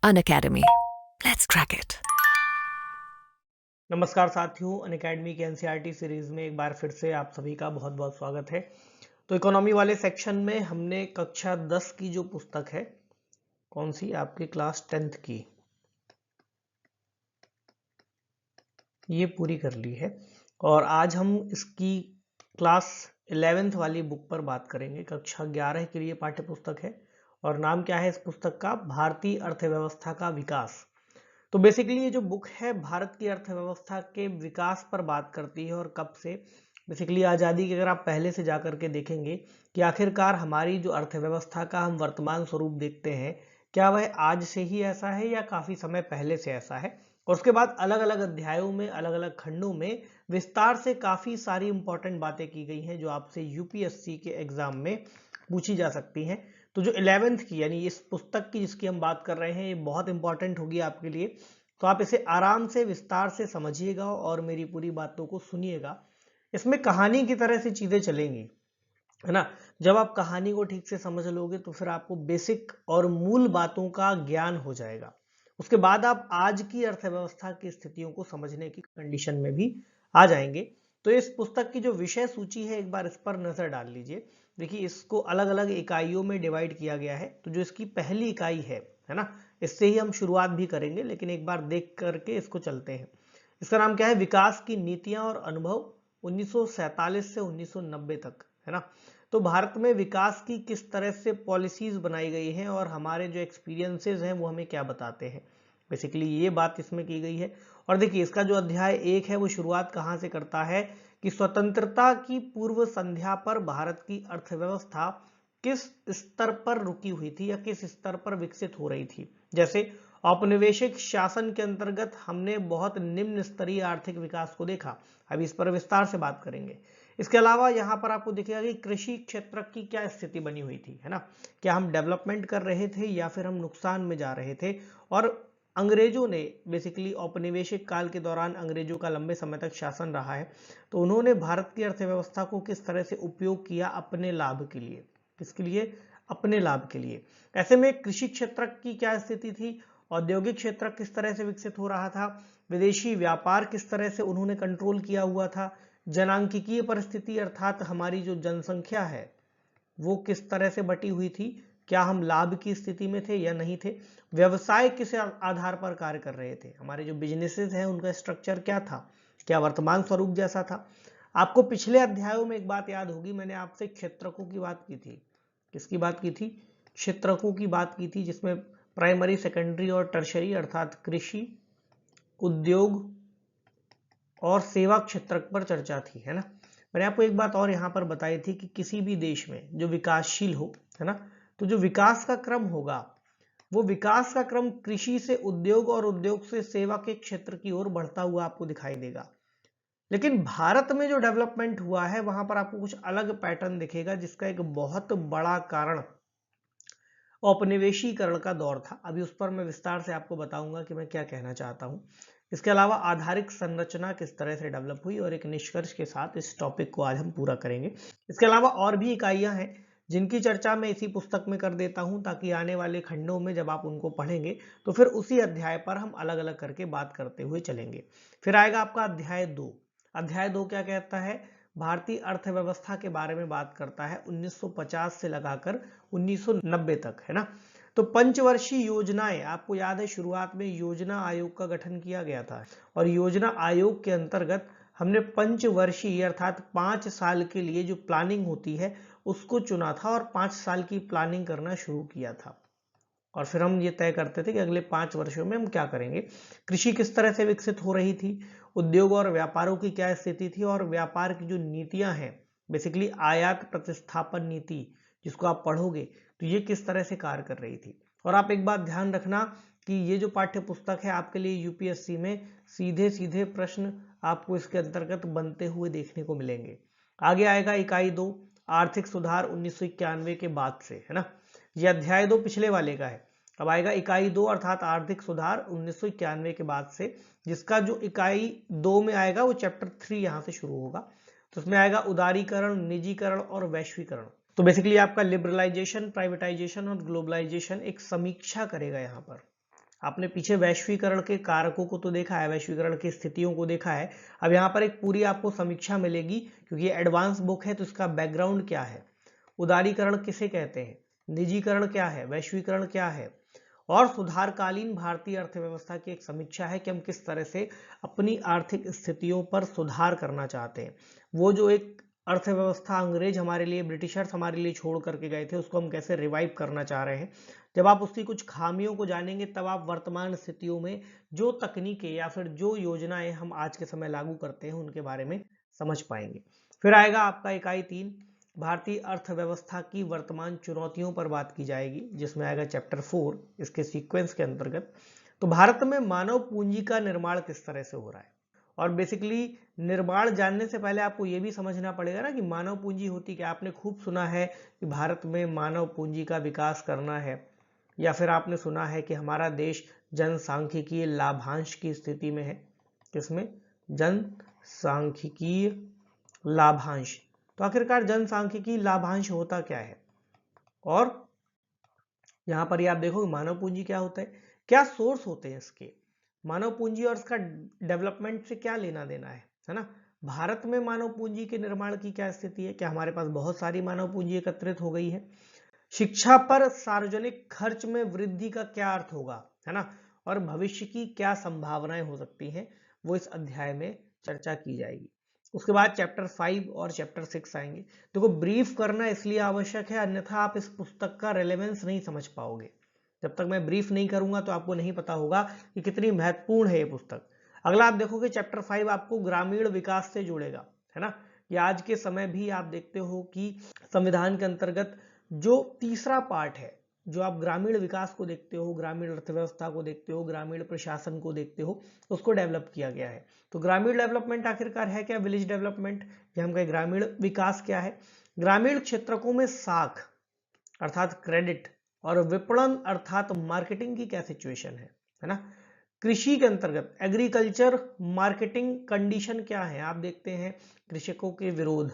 Unacademy. Let's crack it. नमस्कार साथियों, Unacademy के एनसीईआरटी सीरीज में एक बार फिर से आप सभी का बहुत बहुत स्वागत है। तो इकोनॉमी वाले सेक्शन में हमने कक्षा 10 की जो पुस्तक है, कौन सी, आपके क्लास 10th की, ये पूरी कर ली है। और आज हम इसकी क्लास 11th वाली बुक पर बात करेंगे। कक्षा 11 के लिए पाठ्य पुस्तक है और नाम क्या है इस पुस्तक का? भारतीय अर्थव्यवस्था का विकास। तो बेसिकली ये जो बुक है भारत की अर्थव्यवस्था के विकास पर बात करती है। और कब से? बेसिकली आज़ादी के, अगर आप पहले से जाकर के देखेंगे कि आखिरकार हमारी जो अर्थव्यवस्था का हम वर्तमान स्वरूप देखते हैं, क्या वह आज से ही ऐसा है या काफ़ी समय पहले से ऐसा है। और उसके बाद अलग अलग अध्यायों में, अलग अलग खंडों में विस्तार से काफ़ी सारी इंपॉर्टेंट बातें की गई हैं जो आपसे यूपीएससी के एग्जाम में पूछी जा सकती हैं। तो जो 11th की, यानी इस पुस्तक की जिसकी हम बात कर रहे हैं, ये बहुत इंपॉर्टेंट होगी आपके लिए। तो आप इसे आराम से विस्तार से समझिएगा और मेरी पूरी बातों को सुनिएगा। इसमें कहानी की तरह से चीजें चलेंगी, है ना। जब आप कहानी को ठीक से समझ लोगे तो फिर आपको बेसिक और मूल बातों का ज्ञान हो जाएगा। उसके बाद आप आज की अर्थव्यवस्था की स्थितियों को समझने की कंडीशन में भी आ जाएंगे। तो इस पुस्तक की जो विषय सूची है, एक बार इस पर नजर डाल लीजिए। देखिए, इसको अलग अलग इकाइयों में डिवाइड किया गया है। तो जो इसकी पहली इकाई है ना, इससे ही हम शुरुआत भी करेंगे, लेकिन एक बार देख करके इसको चलते हैं। इसका नाम क्या है? विकास की नीतियां और अनुभव 1947 से 1990 तक, है ना। तो भारत में विकास की किस तरह से पॉलिसीज बनाई गई हैं और हमारे जो एक्सपीरियंसेस हैं वो हमें क्या बताते हैं, बेसिकली ये बात इसमें की गई है। और देखिए, इसका जो अध्याय 1 है वो शुरुआत कहाँ से करता है कि स्वतंत्रता की पूर्व संध्या पर भारत की अर्थव्यवस्था किस स्तर पर रुकी हुई थी या किस स्तर पर विकसित हो रही थी। जैसे औपनिवेशिक शासन के अंतर्गत हमने बहुत निम्न स्तरीय आर्थिक विकास को देखा। अभी इस पर विस्तार से बात करेंगे। इसके अलावा यहाँ पर आपको दिखेगा कि कृषि क्षेत्र की क्या स्थिति बनी हुई थी, है ना। क्या हम डेवलपमेंट कर रहे थे या फिर हम नुकसान में जा रहे थे। और अंग्रेजों ने, बेसिकली औपनिवेशिक काल के दौरान अंग्रेजों का लंबे समय तक शासन रहा है, तो उन्होंने भारत की अर्थव्यवस्था को किस तरह से उपयोग किया अपने लाभ के लिए। किसके लिए? अपने लाभ के लिए। ऐसे में कृषि क्षेत्र की क्या स्थिति थी, औद्योगिक क्षेत्र किस तरह से विकसित हो रहा था, विदेशी व्यापार किस तरह से उन्होंने कंट्रोल किया हुआ था, जनांकिकीय परिस्थिति अर्थात हमारी जो जनसंख्या है वो किस तरह से बटी हुई थी, क्या हम लाभ की स्थिति में थे या नहीं थे, व्यवसाय किस आधार पर कार्य कर रहे थे, हमारे जो बिजनेसेस हैं उनका स्ट्रक्चर क्या था, क्या वर्तमान स्वरूप जैसा था। आपको पिछले अध्यायों में एक बात याद होगी, मैंने आपसे क्षेत्रकों की बात की थी। किसकी बात की थी? क्षेत्रकों की बात की थी, जिसमें प्राइमरी, सेकेंडरी और टर्शरी अर्थात कृषि, उद्योग और सेवा क्षेत्र पर चर्चा थी, है ना। मैंने आपको एक बात और यहाँ पर बताई थी कि किसी भी देश में जो विकासशील हो, है ना, तो जो विकास का क्रम होगा वो विकास का क्रम कृषि से उद्योग और उद्योग से सेवा के क्षेत्र की ओर बढ़ता हुआ आपको दिखाई देगा। लेकिन भारत में जो डेवलपमेंट हुआ है वहां पर आपको कुछ अलग पैटर्न दिखेगा, जिसका एक बहुत बड़ा कारण औपनिवेशीकरण का दौर था। अभी उस पर मैं विस्तार से आपको बताऊंगा कि मैं क्या कहना चाहता हूं। इसके अलावा आधारिक संरचना किस तरह से डेवलप हुई, और एक निष्कर्ष के साथ इस टॉपिक को आज हम पूरा करेंगे। इसके अलावा और भी इकाइयां हैं जिनकी चर्चा मैं इसी पुस्तक में कर देता हूं, ताकि आने वाले खंडों में जब आप उनको पढ़ेंगे तो फिर उसी अध्याय पर हम अलग अलग करके बात करते हुए चलेंगे। फिर आएगा आपका अध्याय 2। अध्याय 2 क्या कहता है? भारतीय अर्थव्यवस्था के बारे में बात करता है 1950 से लगाकर 1990 तक, है ना। तो पंचवर्षीय योजनाएं, आपको याद है शुरुआत में योजना आयोग का गठन किया गया था, और योजना आयोग के अंतर्गत हमने पंचवर्षीय अर्थात 5 साल के लिए जो प्लानिंग होती है उसको चुना था और 5 साल की प्लानिंग करना शुरू किया था। और फिर हम ये तय करते थे कि अगले 5 वर्षों में हम क्या करेंगे। कृषि किस तरह से विकसित हो रही थी, उद्योग और व्यापारों की क्या स्थिति थी, और व्यापार की जो नीतियां हैं, बेसिकली आयात प्रतिस्थापन नीति, जिसको आप पढ़ोगे तो ये किस तरह से कार्य कर रही थी। और आप एक बात ध्यान रखना कि ये जो पाठ्य पुस्तक है आपके लिए यूपीएससी में सीधे सीधे प्रश्न आपको इसके अंतर्गत बनते हुए देखने को मिलेंगे। आगे आएगा इकाई 2, आर्थिक सुधार 1991 के बाद से, है ना। ये अध्याय 2 पिछले वाले का है। अब आएगा इकाई 2 अर्थात आर्थिक सुधार 1991 के बाद से, जिसका जो इकाई 2 में आएगा वो चैप्टर 3 यहां से शुरू होगा। तो उसमें आएगा उदारीकरण, निजीकरण और वैश्वीकरण। तो बेसिकली आपका लिबरलाइजेशन, प्राइवेटाइजेशन और ग्लोबलाइजेशन एक समीक्षा करेगा यहाँ पर। आपने पीछे वैश्वीकरण के कारकों को तो देखा है, वैश्वीकरण की स्थितियों को देखा है। अब यहाँ पर एक पूरी आपको समीक्षा मिलेगी, क्योंकि ये एडवांस बुक है तो इसका बैकग्राउंड क्या है, उदारीकरण किसे कहते हैं, निजीकरण क्या है, वैश्वीकरण क्या है, और सुधारकालीन भारतीय अर्थव्यवस्था की एक समीक्षा है कि हम किस तरह से अपनी आर्थिक स्थितियों पर सुधार करना चाहते हैं। वो जो एक अर्थव्यवस्था अंग्रेज हमारे लिए, ब्रिटिशर्स हमारे लिए छोड़ करके गए थे, उसको हम कैसे रिवाइव करना चाह रहे हैं। जब आप उसकी कुछ खामियों को जानेंगे तब आप वर्तमान स्थितियों में जो तकनीकें या फिर जो योजनाएं हम आज के समय लागू करते हैं उनके बारे में समझ पाएंगे। फिर आएगा आपका इकाई 3, भारतीय अर्थव्यवस्था की वर्तमान चुनौतियों पर बात की जाएगी, जिसमें आएगा चैप्टर 4 इसके सीक्वेंस के अंतर्गत। तो भारत में मानव पूंजी का निर्माण किस तरह से हो रहा है, और बेसिकली निर्माण जानने से पहले आपको यह भी समझना पड़ेगा ना कि मानव पूंजी होती क्या। आपने खूब सुना है कि भारत में मानव पूंजी का विकास करना है, या फिर आपने सुना है कि हमारा देश जनसांख्यिकीय लाभांश की स्थिति में है। किसमें? जनसांख्यिकीय लाभांश। तो आखिरकार जनसांख्यिकीय लाभांश होता क्या है, और यहां पर ही आप देखो मानव पूंजी क्या होता है, क्या सोर्स होते हैं इसके, मानव पूंजी और इसका डेवलपमेंट से क्या लेना देना है ना। भारत में मानव पूंजी के निर्माण की क्या स्थिति है, क्या हमारे पास बहुत सारी मानव पूंजी एकत्रित हो गई है, शिक्षा पर सार्वजनिक खर्च में वृद्धि का क्या अर्थ होगा, है ना, और भविष्य की क्या संभावनाएं हो सकती हैं, वो इस अध्याय में चर्चा की जाएगी। उसके बाद चैप्टर 5 और चैप्टर 6 आएंगे। देखो ब्रीफ करना इसलिए आवश्यक है, अन्यथा आप इस पुस्तक का रेलेवेंस नहीं समझ पाओगे। जब तक मैं ब्रीफ नहीं करूंगा तो आपको नहीं पता होगा कि कितनी महत्वपूर्ण है ये पुस्तक। अगला आप देखोगे चैप्टर 5 आपको ग्रामीण विकास से जुड़ेगा, है ना। ये आज के समय भी आप देखते हो कि संविधान के अंतर्गत जो तीसरा पार्ट है, जो आप ग्रामीण विकास को देखते हो, ग्रामीण अर्थव्यवस्था को देखते हो, ग्रामीण प्रशासन को देखते हो, उसको डेवलप किया गया है। तो ग्रामीण डेवलपमेंट आखिरकार है क्या, विलेज डेवलपमेंट, या हम कहें ग्रामीण विकास क्या है। ग्रामीण क्षेत्रकों में साख अर्थात क्रेडिट और विपणन अर्थात मार्केटिंग की क्या सिचुएशन है ना। कृषि के अंतर्गत एग्रीकल्चर मार्केटिंग कंडीशन क्या है, आप देखते हैं कृषकों के विरोध,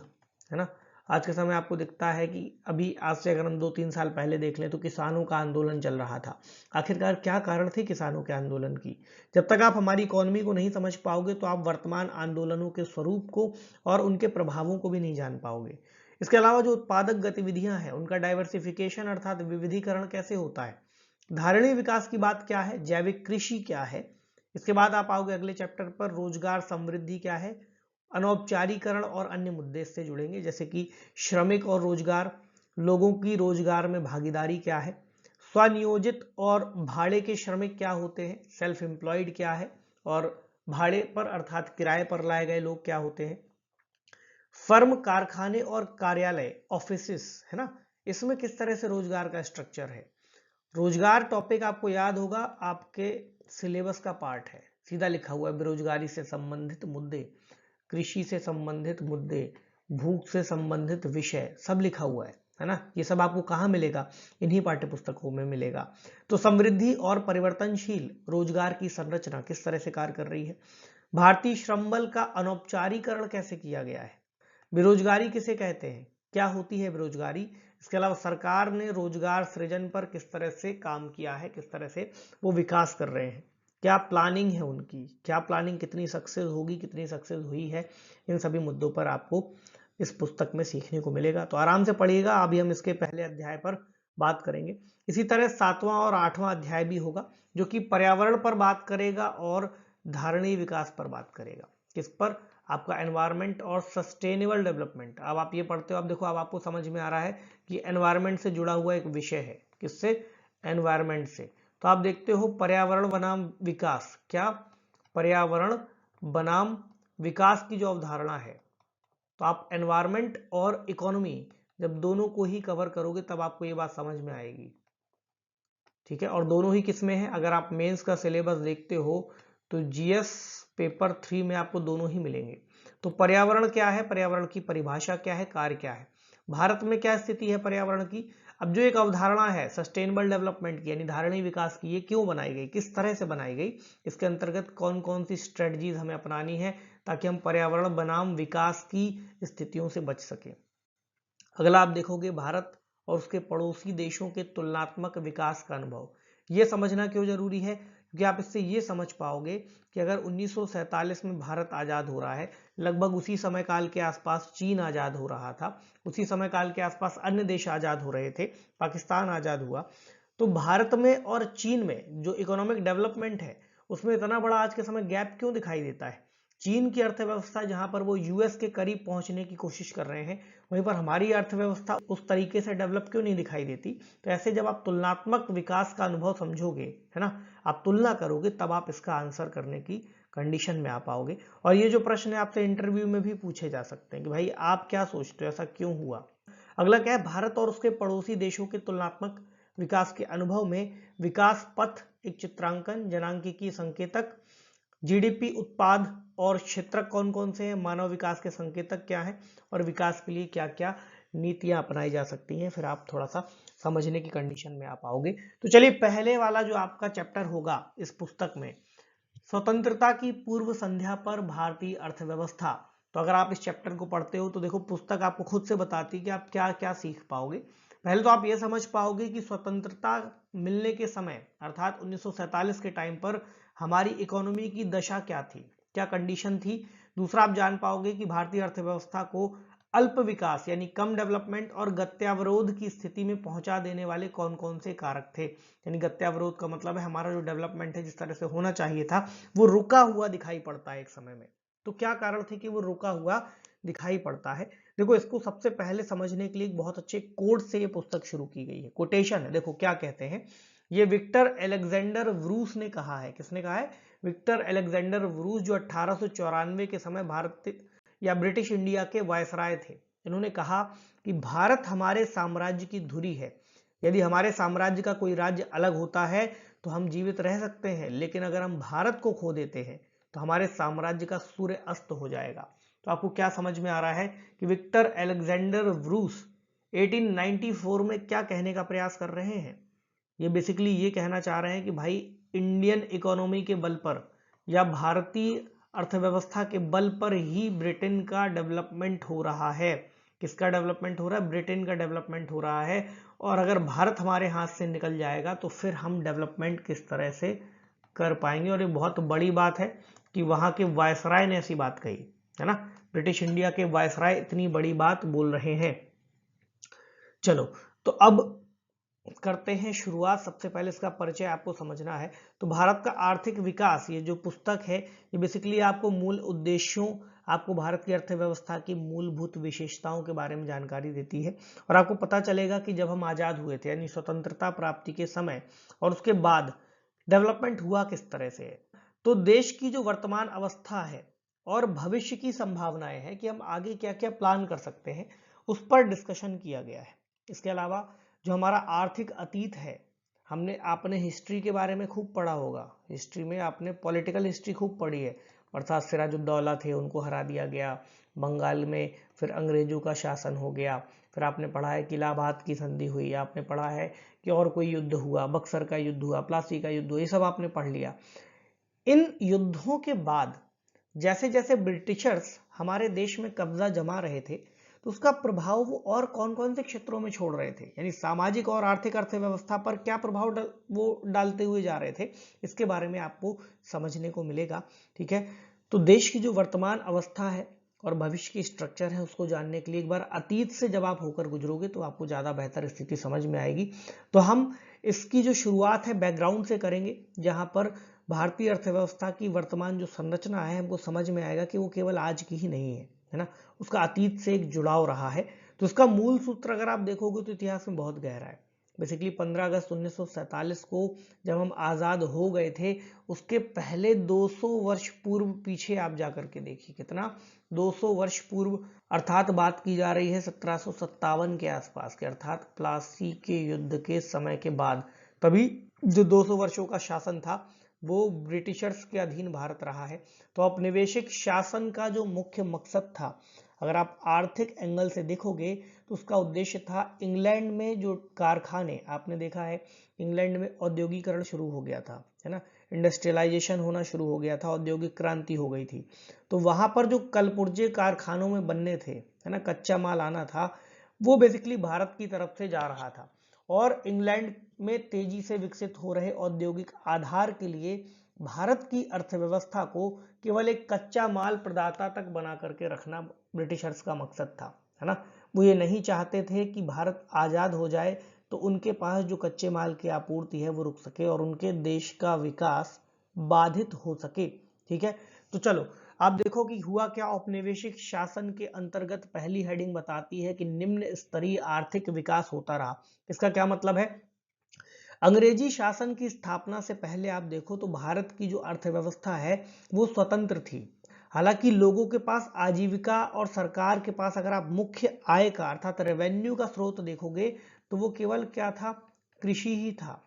है ना। आज के समय आपको दिखता है कि अभी आज से अगर हम 2-3 साल पहले देख लें तो किसानों का आंदोलन चल रहा था। आखिरकार क्या कारण थे किसानों के आंदोलन की। जब तक आप हमारी इकोनॉमी को नहीं समझ पाओगे तो आप वर्तमान आंदोलनों के स्वरूप को और उनके प्रभावों को भी नहीं जान पाओगे। इसके अलावा जो उत्पादक गतिविधियां हैं उनका डाइवर्सिफिकेशन अर्थात विविधीकरण कैसे होता है। धारणीय विकास की बात क्या है, जैविक कृषि क्या है। इसके बाद आप आओगे अगले चैप्टर पर, रोजगार समृद्धि क्या है, अनौपचारीकरण और अन्य मुद्दे इससे जुड़ेंगे, जैसे कि श्रमिक और रोजगार, लोगों की रोजगार में भागीदारी क्या है, स्वनियोजित और भाड़े के श्रमिक क्या होते हैं, सेल्फ एम्प्लॉयड क्या है, और भाड़े पर अर्थात किराए पर लाए गए लोग क्या होते हैं, फर्म कारखाने और कार्यालय ऑफिसेस, है ना, इसमें किस तरह से रोजगार का स्ट्रक्चर है। रोजगार टॉपिक आपको याद होगा, आपके सिलेबस का पार्ट है, सीधा लिखा हुआ है, बेरोजगारी से संबंधित मुद्दे, कृषि से संबंधित मुद्दे, भूख से संबंधित विषय, सब लिखा हुआ है ना। ये सब आपको कहाँ मिलेगा, इन्हीं पाठ्य पुस्तकों में मिलेगा। तो समृद्धि और परिवर्तनशील रोजगार की संरचना किस तरह से कार्य कर रही है, भारतीय श्रम बल का अनौपचारीकरण कैसे किया गया है, बेरोजगारी किसे कहते हैं, क्या होती है बेरोजगारी। इसके अलावा सरकार ने रोजगार सृजन पर किस तरह से काम किया है, किस तरह से वो विकास कर रहे हैं, क्या प्लानिंग है उनकी, क्या प्लानिंग कितनी सक्सेस होगी, कितनी सक्सेस हुई है, इन सभी मुद्दों पर आपको इस पुस्तक में सीखने को मिलेगा। तो आराम से पढ़िएगा। अभी हम इसके पहले अध्याय पर बात करेंगे। इसी तरह 7वां और 8वां अध्याय भी होगा जो कि पर्यावरण पर बात करेगा और धारणीय विकास पर बात करेगा। किस पर, आपका एनवायरनमेंट और सस्टेनेबल डेवलपमेंट। अब आप ये पढ़ते हो, अब देखो अब आपको समझ में आ रहा है कि एनवायरनमेंट से जुड़ा हुआ एक विषय है, किससे, एनवायरनमेंट से। तो आप देखते हो पर्यावरण बनाम विकास, क्या, पर्यावरण बनाम विकास की जो अवधारणा है, तो आप एनवायरनमेंट और इकोनॉमी जब दोनों को ही कवर करोगे तब आपको ये बात समझ में आएगी, ठीक है। और दोनों ही किसमें है, अगर आप मेंस का सिलेबस देखते हो तो जीएस पेपर 3 में आपको दोनों ही मिलेंगे। तो पर्यावरण क्या है, पर्यावरण की परिभाषा क्या है, कार्य क्या है, भारत में क्या स्थिति है पर्यावरण की। अब जो एक अवधारणा है सस्टेनेबल डेवलपमेंट की यानी धारणीय विकास की, ये क्यों बनाई गई, किस तरह से बनाई गई, इसके अंतर्गत कौन कौन सी स्ट्रेटजीज हमें अपनानी है ताकि हम पर्यावरण बनाम विकास की स्थितियों से बच सके। अगला आप देखोगे भारत और उसके पड़ोसी देशों के तुलनात्मक विकास का अनुभव। यह समझना क्यों जरूरी है, क्योंकि आप इससे ये समझ पाओगे कि अगर 1947 में भारत आज़ाद हो रहा है, लगभग उसी समय काल के आसपास चीन आज़ाद हो रहा था, उसी समय काल के आसपास अन्य देश आज़ाद हो रहे थे, पाकिस्तान आज़ाद हुआ, तो भारत में और चीन में जो इकोनॉमिक डेवलपमेंट है उसमें इतना बड़ा आज के समय गैप क्यों दिखाई देता है? चीन की अर्थव्यवस्था जहां पर वो यूएस के करीब पहुंचने की कोशिश कर रहे हैं, वहीं पर हमारी अर्थव्यवस्था उस तरीके से डेवलप क्यों नहीं दिखाई देती? तो ऐसे जब आप तुलनात्मक विकास का अनुभव समझोगे, है ना, आप तुलना करोगे, तब आप इसका आंसर करने की कंडीशन में आ पाओगे। और ये जो प्रश्न है आपसे इंटरव्यू में भी पूछे जा सकते हैं कि भाई आप क्या सोचते हो, ऐसा क्यों हुआ? अगला क्या है, भारत और उसके पड़ोसी देशों के तुलनात्मक विकास के अनुभव में विकास पथ एक चित्रांकन, जनांकीय संकेतक, जीडीपी, उत्पाद और क्षेत्रक कौन कौन से हैं, मानव विकास के संकेतक क्या हैं और विकास के लिए क्या क्या नीतियां अपनाई जा सकती हैं, फिर आप थोड़ा सा समझने की कंडीशन में आ पाओगे। तो चलिए, पहले वाला जो आपका चैप्टर होगा इस पुस्तक में, स्वतंत्रता की पूर्व संध्या पर भारतीय अर्थव्यवस्था, तो अगर आप इस चैप्टर को पढ़ते हो तो देखो पुस्तक आपको खुद से बताती है कि आप क्या क्या सीख पाओगे। पहले तो आप ये समझ पाओगे कि स्वतंत्रता मिलने के समय अर्थात 1947 के टाइम पर हमारी इकोनॉमी की दशा क्या थी, क्या कंडीशन थी। दूसरा, आप जान पाओगे कि भारतीय अर्थव्यवस्था को अल्प विकास यानी कम डेवलपमेंट और गत्यावरोध की स्थिति में पहुंचा देने वाले कौन कौन से कारक थे। यानी गत्यावरोध का मतलब है हमारा जो डेवलपमेंट है जिस तरह से होना चाहिए था वो रुका हुआ दिखाई पड़ता है एक समय में। तो क्या कारण थे कि वो रुका हुआ दिखाई पड़ता है? देखो, इसको सबसे पहले समझने के लिए एक बहुत अच्छे कोट से ये पुस्तक शुरू की गई है, कोटेशन है। देखो क्या कहते हैं, ये विक्टर अलेक्जेंडर वरूस ने कहा है। किसने कहा है? विक्टर अलेक्जेंडर वरूस, जो 1894 के समय भारत या ब्रिटिश इंडिया के वायसराय थे। इन्होंने कहा कि भारत हमारे साम्राज्य की धुरी है। यदि हमारे साम्राज्य का कोई राज्य अलग होता है तो हम जीवित रह सकते हैं, लेकिन अगर हम भारत को खो देते हैं तो हमारे साम्राज्य का सूर्य अस्त हो जाएगा। तो आपको क्या समझ में आ रहा है कि विक्टर अलेक्जेंडर वरूस 1894 में क्या कहने का प्रयास कर रहे हैं? ये बेसिकली ये कहना चाह रहे हैं कि भाई इंडियन इकोनॉमी के बल पर या भारतीय अर्थव्यवस्था के बल पर ही ब्रिटेन का डेवलपमेंट हो रहा है। किसका डेवलपमेंट हो रहा है? ब्रिटेन का डेवलपमेंट हो रहा है। और अगर भारत हमारे हाथ से निकल जाएगा तो फिर हम डेवलपमेंट किस तरह से कर पाएंगे। और ये बहुत बड़ी बात है कि वहां के वायसराय ने ऐसी बात कही है ना, ब्रिटिश इंडिया के वायसराय इतनी बड़ी बात बोल रहे हैं। चलो, तो अब करते हैं शुरुआत। सबसे पहले इसका परिचय आपको समझना है। तो भारत का आर्थिक विकास, ये जो पुस्तक है ये बेसिकली आपको मूल उद्देश्यों, आपको भारत की अर्थव्यवस्था की मूलभूत विशेषताओं के बारे में जानकारी देती है। और आपको पता चलेगा कि जब हम आजाद हुए थे यानी स्वतंत्रता प्राप्ति के समय और उसके बाद डेवलपमेंट हुआ किस तरह से है। तो देश की जो वर्तमान अवस्था है और भविष्य की संभावनाएं हैं कि हम आगे क्या क्या प्लान कर सकते हैं, उस पर डिस्कशन किया गया है। इसके अलावा जो हमारा आर्थिक अतीत है, आपने हिस्ट्री के बारे में खूब पढ़ा होगा। हिस्ट्री में आपने पॉलिटिकल हिस्ट्री खूब पढ़ी है, अर्थात सिराजुद्दौला थे, उनको हरा दिया गया बंगाल में, फिर अंग्रेजों का शासन हो गया। फिर आपने पढ़ा है कि इलाहाबाद की संधि हुई, आपने पढ़ा है कि और कोई युद्ध हुआ, बक्सर का युद्ध हुआ, प्लासी का युद्ध हुआ, ये सब आपने पढ़ लिया। इन युद्धों के बाद जैसे जैसे ब्रिटिशर्स हमारे देश में कब्जा जमा रहे थे तो उसका प्रभाव वो और कौन कौन से क्षेत्रों में छोड़ रहे थे, यानी सामाजिक और आर्थिक अर्थव्यवस्था पर क्या प्रभाव वो डालते हुए जा रहे थे, इसके बारे में आपको समझने को मिलेगा। ठीक है, तो देश की जो वर्तमान अवस्था है और भविष्य की स्ट्रक्चर है उसको जानने के लिए एक बार अतीत से जब आप होकर गुजरोगे तो आपको ज़्यादा बेहतर स्थिति समझ में आएगी। तो हम इसकी जो शुरुआत है बैकग्राउंड से करेंगे, जहां पर भारतीय अर्थव्यवस्था की वर्तमान जो संरचना है हमको समझ में आएगा कि वो केवल आज की ही नहीं है ना, उसका अतीत से एक जुड़ाव रहा है। तो इसका मूल सूत्र अगर आप देखोगे तो इतिहास में बहुत गहरा है। बेसिकली 15 अगस्त 1947 को जब हम आज़ाद हो गए थे, उसके पहले 200 वर्ष पूर्व पीछे आप जाकर के देखिए, कितना 200 वर्ष पूर्व, अर्थात बात की जा रही है 1757 के आसपास के, अर्थात प्लासी के युद्ध के समय के बाद। तभी जो 200 वर्षों का शासन था वो ब्रिटिशर्स के अधीन भारत रहा है। तो औपनिवेशिक शासन का जो मुख्य मकसद था, अगर आप आर्थिक एंगल से देखोगे तो उसका उद्देश्य था इंग्लैंड में जो कारखाने, आपने देखा है इंग्लैंड में औद्योगिकरण शुरू हो गया था, है ना, इंडस्ट्रियलाइजेशन होना शुरू हो गया था, औद्योगिक क्रांति हो गई थी। तो वहां पर जो कलपुर्जे कारखानों में बनने थे, है ना, कच्चा माल आना था, वो बेसिकली भारत की तरफ से जा रहा था। और इंग्लैंड में तेजी से विकसित हो रहे औद्योगिक आधार के लिए भारत की अर्थव्यवस्था को केवल एक कच्चा माल प्रदाता तक बना करके रखना ब्रिटिशर्स का मकसद था, है ना। वो ये नहीं चाहते थे कि भारत आजाद हो जाए तो उनके पास जो कच्चे माल की आपूर्ति है वो रुक सके और उनके देश का विकास बाधित हो सके। ठीक है, तो चलो आप देखो कि हुआ क्या। औपनिवेशिक शासन के अंतर्गत पहली हेडिंग बताती है कि निम्न स्तरीय आर्थिक विकास होता रहा। इसका क्या मतलब है? अंग्रेजी शासन की स्थापना से पहले आप देखो तो भारत की जो अर्थव्यवस्था है वो स्वतंत्र थी। हालांकि लोगों के पास आजीविका और सरकार के पास अगर आप मुख्य आय का अर्थात रेवेन्यू का स्रोत देखोगे तो वो केवल क्या था? कृषि ही था।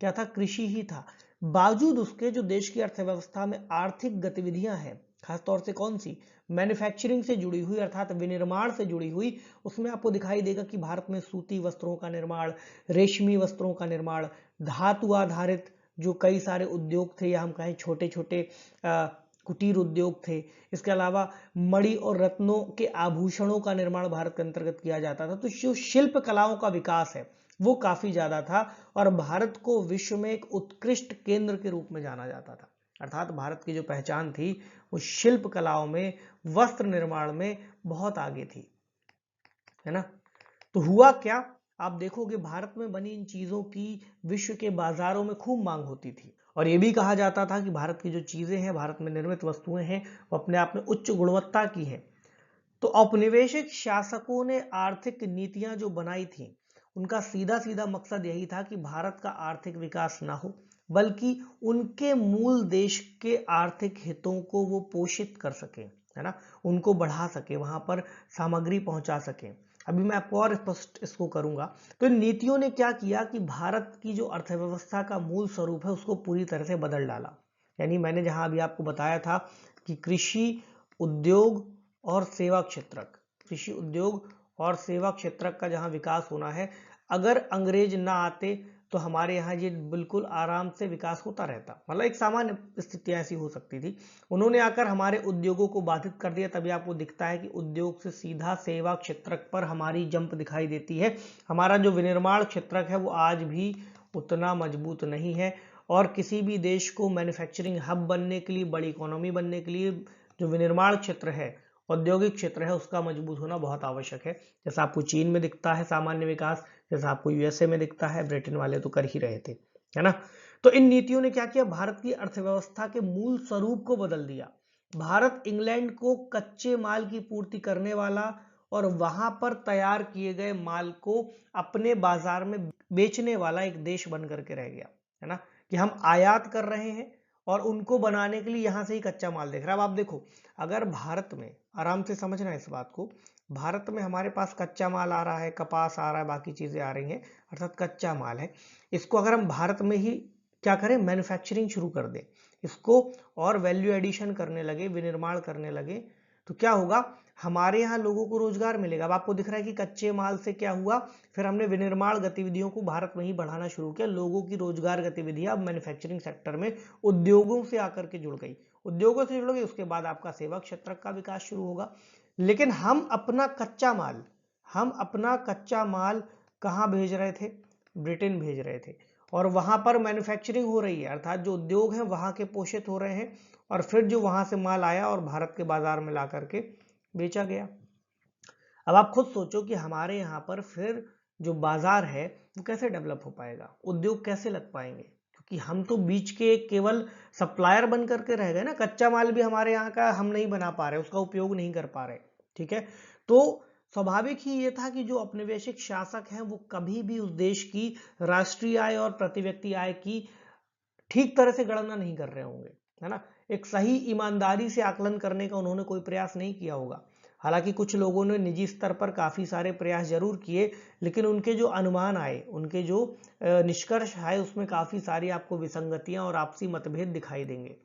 क्या था? कृषि ही था। बावजूद उसके जो देश की अर्थव्यवस्था में आर्थिक गतिविधियां हैं, खासतौर से कौन सी? मैन्युफैक्चरिंग से जुड़ी हुई अर्थात विनिर्माण से जुड़ी हुई, उसमें आपको दिखाई देगा कि भारत में सूती वस्त्रों का निर्माण, रेशमी वस्त्रों का निर्माण, धातु आधारित जो कई सारे उद्योग थे या हम कहें छोटे छोटे कुटीर उद्योग थे। इसके अलावा मणि और रत्नों के आभूषणों का निर्माण भारत के अंतर्गत किया जाता था। तो जो शिल्प कलाओं का विकास है वो काफी ज्यादा था और भारत को विश्व में एक उत्कृष्ट केंद्र के रूप में जाना जाता था। अर्थात भारत की जो पहचान थी वो शिल्प कलाओं में, वस्त्र निर्माण में बहुत आगे थी, है ना। तो हुआ क्या, आप देखोगे भारत में बनी इन चीजों की विश्व के बाजारों में खूब मांग होती थी और यह भी कहा जाता था कि भारत की जो चीजें हैं, भारत में निर्मित वस्तुएं हैं, वो अपने आप में उच्च गुणवत्ता की है। तो औपनिवेशिक शासकों ने आर्थिक नीतियां जो बनाई थी उनका सीधा सीधा मकसद यही था कि भारत का आर्थिक विकास ना हो, बल्कि उनके मूल देश के आर्थिक हितों को वो पोषित कर सके, है ना, उनको बढ़ा सके, वहां पर सामग्री पहुंचा सके। अभी मैं आपको और स्पष्ट इसको करूंगा। तो इन नीतियों ने क्या किया कि भारत की जो अर्थव्यवस्था का मूल स्वरूप है उसको पूरी तरह से बदल डाला। यानी मैंने जहां अभी आपको बताया था कि कृषि उद्योग और सेवा क्षेत्रक, कृषि उद्योग और सेवा क्षेत्रक का जहां विकास होना है, अगर अंग्रेज ना आते तो हमारे यहाँ ये बिल्कुल आराम से विकास होता रहता, मतलब एक सामान्य स्थिति ऐसी हो सकती थी। उन्होंने आकर हमारे उद्योगों को बाधित कर दिया, तभी आपको दिखता है कि उद्योग से सीधा सेवा क्षेत्रक पर हमारी जंप दिखाई देती है। हमारा जो विनिर्माण क्षेत्रक है वो आज भी उतना मजबूत नहीं है और किसी भी देश को मैन्युफैक्चरिंग हब बनने के लिए, बड़ी इकोनॉमी बनने के लिए जो विनिर्माण क्षेत्र है, औद्योगिक क्षेत्र है, उसका मजबूत होना बहुत आवश्यक है। जैसा आपको चीन में दिखता है सामान्य विकास, जैसा आपको यूएसए में दिखता है, ब्रिटेन वाले तो कर ही रहे थे, है ना। तो इन नीतियों ने क्या किया? भारत की अर्थव्यवस्था के मूल स्वरूप को बदल दिया। भारत इंग्लैंड को कच्चे माल की पूर्ति करने वाला और वहां पर तैयार किए गए माल को अपने बाजार में बेचने वाला एक देश बन करके रह गया, है ना, कि हम आयात कर रहे हैं और उनको बनाने के लिए यहां से ही कच्चा माल देख रहा है। अब आप देखो, अगर भारत में, आराम से समझना इस बात को, भारत में हमारे पास कच्चा माल आ रहा है, कपास आ रहा है, बाकी चीजें आ रही हैं, अर्थात कच्चा माल है, इसको अगर हम भारत में ही क्या करें? मैन्युफैक्चरिंग शुरू कर दें, इसको और वैल्यू एडिशन करने लगे, विनिर्माण करने लगे, तो क्या होगा? हमारे यहाँ लोगों को रोजगार मिलेगा। अब आपको दिख रहा है कि कच्चे माल से क्या हुआ, फिर हमने विनिर्माण गतिविधियों को भारत में ही बढ़ाना शुरू किया, लोगों की रोजगार गतिविधियां अब मैन्युफैक्चरिंग सेक्टर में उद्योगों से आकर के जुड़ गई, उद्योगों से जुड़ गई, उसके बाद आपका सेवा क्षेत्र का विकास शुरू होगा। लेकिन हम अपना कच्चा माल कहाँ भेज रहे थे? ब्रिटेन भेज रहे थे और वहां पर मैन्युफैक्चरिंग हो रही है, अर्थात जो उद्योग हैं वहां के पोषित हो रहे हैं और फिर जो वहां से माल आया और भारत के बाजार में ला करके बेचा गया। अब आप खुद सोचो कि हमारे यहाँ पर फिर जो बाजार है वो कैसे डेवलप हो पाएगा, उद्योग कैसे लग पाएंगे, क्योंकि हम तो बीच के केवल सप्लायर बन करके रह गए ना, कच्चा माल भी हमारे यहाँ का हम नहीं बना पा रहे, उसका उपयोग नहीं कर पा रहे। ठीक है, तो स्वाभाविक ही ये था कि जो औपनिवेशिक शासक हैं वो कभी भी उस देश की राष्ट्रीय आय और प्रति व्यक्ति आय की ठीक तरह से गणना नहीं कर रहे होंगे, है ना, एक सही ईमानदारी से आकलन करने का उन्होंने कोई प्रयास नहीं किया होगा। हालांकि कुछ लोगों ने निजी स्तर पर काफी सारे प्रयास जरूर किए, लेकिन उनके जो अनुमान आए, उनके जो निष्कर्ष आए, उसमें काफी सारी आपको विसंगतियां और आपसी मतभेद दिखाई देंगे।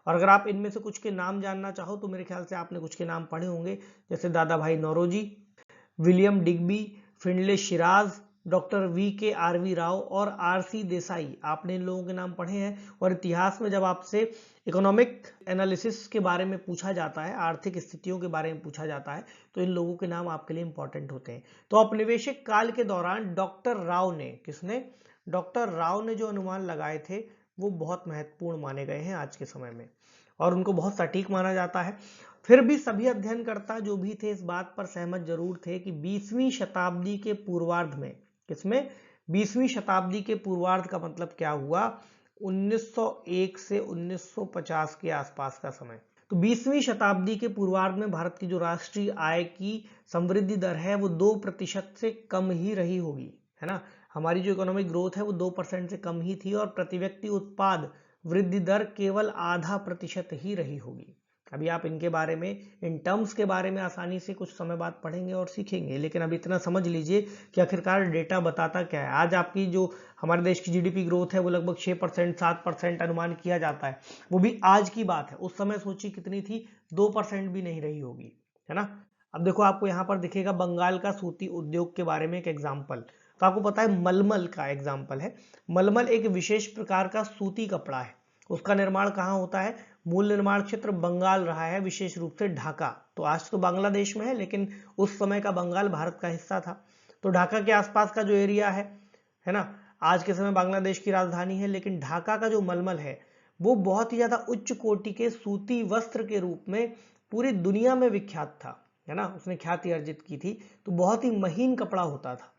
और अगर आप इनमें से कुछ के नाम जानना चाहो तो मेरे ख्याल से आपने कुछ के नाम पढ़े होंगे, जैसे Dadabhai Naoroji, William Digby, Findlay Shirras, doctor VKRV Rao और RC देसाई, आपने इन लोगों के नाम पढ़े हैं। और इतिहास में जब आपसे इकोनॉमिक एनालिसिस के बारे में पूछा जाता है, आर्थिक स्थितियों के बारे में पूछा जाता है, तो इन लोगों के नाम आपके लिए इंपॉर्टेंट होते हैं। तो औपनिवेशिक काल के दौरान डॉक्टर राव ने, किसने, डॉक्टर राव ने जो अनुमान लगाए थे वो बहुत महत्वपूर्ण माने गए हैं आज के समय में, और उनको बहुत सटीक माना जाता है। फिर भी सभी अध्ययनकर्ता जो भी थे इस बात पर सहमत जरूर थे कि 20वीं शताब्दी के पूर्वार्ध में, किसमें, 20वीं शताब्दी के पूर्वार्ध का मतलब क्या हुआ, 1901 से 1950 के आसपास का समय। तो 20वीं शताब्दी के पूर्वार्ध में भारत की जो राष्ट्रीय आय की समृद्धि दर है वो 2% से कम ही रही होगी, है ना। हमारी जो इकोनॉमिक ग्रोथ है वो 2% से कम ही थी, और प्रति व्यक्ति उत्पाद वृद्धि दर केवल 0.5% ही रही होगी। अभी आप इनके बारे में, इन टर्म्स के बारे में आसानी से कुछ समय बाद पढ़ेंगे और सीखेंगे, लेकिन अब इतना समझ लीजिए कि आखिरकार डेटा बताता क्या है। आज आपकी जो हमारे देश की GDP ग्रोथ है वो लगभग 6% 7% अनुमान किया जाता है, वो भी आज की बात है। उस समय सोचिए कितनी थी, 2% भी नहीं रही होगी, है ना। अब देखो आपको यहाँ पर दिखेगा बंगाल का सूती उद्योग के बारे में एक एग्जाम्पल। तो आपको पता है मलमल का एग्जाम्पल है। मलमल एक विशेष प्रकार का सूती कपड़ा है। उसका निर्माण कहाँ होता है, मूल निर्माण क्षेत्र बंगाल रहा है, विशेष रूप से ढाका। तो आज तो बांग्लादेश में है, लेकिन उस समय का बंगाल भारत का हिस्सा था। तो ढाका के आसपास का जो एरिया है ना, आज के समय बांग्लादेश की राजधानी है, लेकिन ढाका का जो मलमल है वो बहुत ही ज्यादा उच्च कोटि के सूती वस्त्र के रूप में पूरी दुनिया में विख्यात था, है ना। उसने ख्याति अर्जित की थी। तो बहुत ही महीन कपड़ा होता था।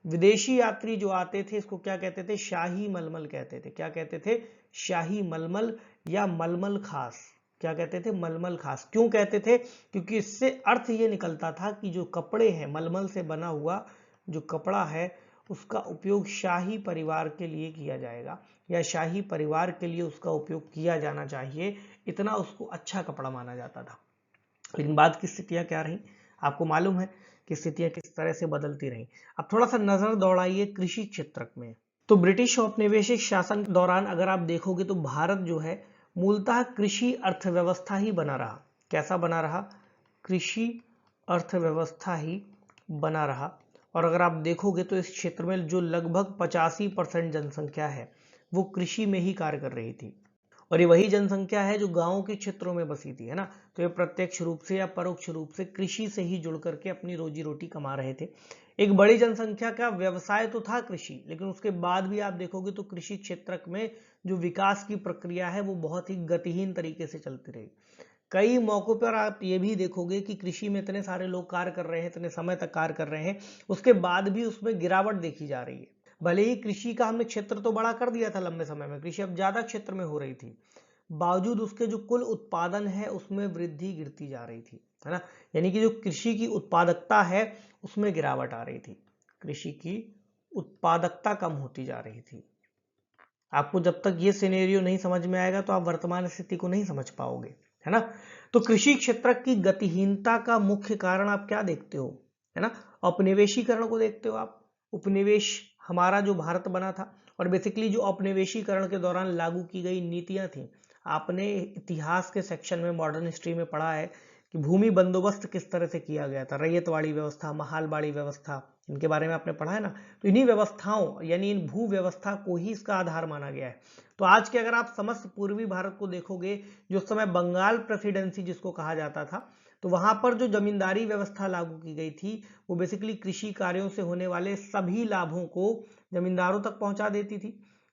विदेशी यात्री जो आते थे इसको क्या कहते थे, शाही मलमल कहते थे। क्या कहते थे, शाही मलमल या मलमल खास। क्या कहते थे, मलमल खास। क्यों कहते थे, क्योंकि इससे अर्थ ये निकलता था कि जो कपड़े हैं, मलमल से बना हुआ जो कपड़ा है उसका उपयोग शाही परिवार के लिए किया जाएगा, या शाही परिवार के लिए उसका उपयोग किया जाना चाहिए, इतना उसको अच्छा कपड़ा माना जाता था। लेकिन बाद की स्थितियां क्या रही, आपको मालूम है कि स्थितियां किस तरह से बदलती रही। अब थोड़ा सा नजर दौड़ाइए कृषि क्षेत्र में। तो ब्रिटिश औपनिवेशिक शासन के दौरान अगर आप देखोगे तो भारत जो है मूलतः कृषि अर्थव्यवस्था ही बना रहा। कैसा बना रहा, कृषि अर्थव्यवस्था ही बना रहा। और अगर आप देखोगे तो इस क्षेत्र में जो लगभग 85% जनसंख्या है वो कृषि में ही कार्य कर रही थी, और ये वही जनसंख्या है जो गांवों के क्षेत्रों में बसी थी, है ना। तो ये प्रत्यक्ष रूप से या परोक्ष रूप से कृषि से ही जुड़ करके अपनी रोजी रोटी कमा रहे थे। एक बड़ी जनसंख्या का व्यवसाय तो था कृषि, लेकिन उसके बाद भी आप देखोगे तो कृषि क्षेत्र में जो विकास की प्रक्रिया है वो बहुत ही गतिहीन तरीके से चलती रही। कई मौकों पर आप ये भी देखोगे कि कृषि में इतने सारे लोग कार्य कर रहे हैं, इतने समय तक कार्य कर रहे हैं, उसके बाद भी उसमें गिरावट देखी जा रही है। भले ही कृषि का हमने क्षेत्र तो बड़ा कर दिया था लंबे समय में, कृषि अब ज्यादा क्षेत्र में हो रही थी, बावजूद उसके जो कुल उत्पादन है उसमें वृद्धि गिरती जा रही थी, है ना। यानी कि जो कृषि की उत्पादकता है उसमें गिरावट आ रही थी, कृषि की उत्पादकता कम होती जा रही थी। आपको जब तक ये सिनेरियो नहीं समझ में आएगा तो आप वर्तमान स्थिति को नहीं समझ पाओगे, है ना। तो कृषि क्षेत्र की गतिहीनता का मुख्य कारण आप क्या देखते हो, है ना, औपनिवेशीकरण को देखते हो आप। उपनिवेश हमारा जो भारत बना था, और बेसिकली जो औपनिवेशीकरण के दौरान लागू की गई नीतियां थी, आपने इतिहास के सेक्शन में, मॉडर्न हिस्ट्री में पढ़ा है कि भूमि बंदोबस्त किस तरह से किया गया था, रैयतवाड़ी व्यवस्था, महालवाड़ी व्यवस्था, इनके बारे में आपने पढ़ा है ना। तो इन्हीं व्यवस्थाओं यानी इन भू व्यवस्था को ही इसका आधार माना गया है। तो आज के अगर आप समस्त पूर्वी भारत को देखोगे, जो समय बंगाल प्रेसिडेंसी जिसको कहा जाता था, तो वहां पर जो जमींदारी व्यवस्था लागू की गई थी वो बेसिकली कृषि कार्यों से होने वाले सभी लाभों को जमींदारों तक पहुंचा देती थी।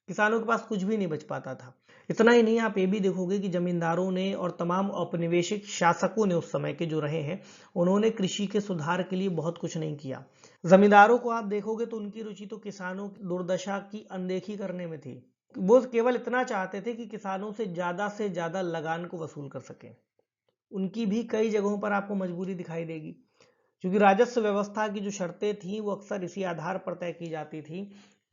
किसानों के पास कुछ भी नहीं बच पाता था। इतना ही नहीं, आप ये भी देखोगे कि जमींदारों ने और तमाम औपनिवेशिक शासकों ने उस समय के जो रहे हैं उन्होंने कृषि के सुधार के लिए बहुत कुछ नहीं किया। जमींदारों को आप देखोगे तो उनकी रुचि तो किसानों की दुर्दशा की अनदेखी करने में थी। वो केवल इतना चाहते थे कि किसानों से ज्यादा लगान को वसूल कर सकें। उनकी भी कई जगहों पर आपको मजबूरी दिखाई देगी, क्योंकि राजस्व व्यवस्था की जो शर्तें थी वो अक्सर इसी आधार पर तय की जाती थी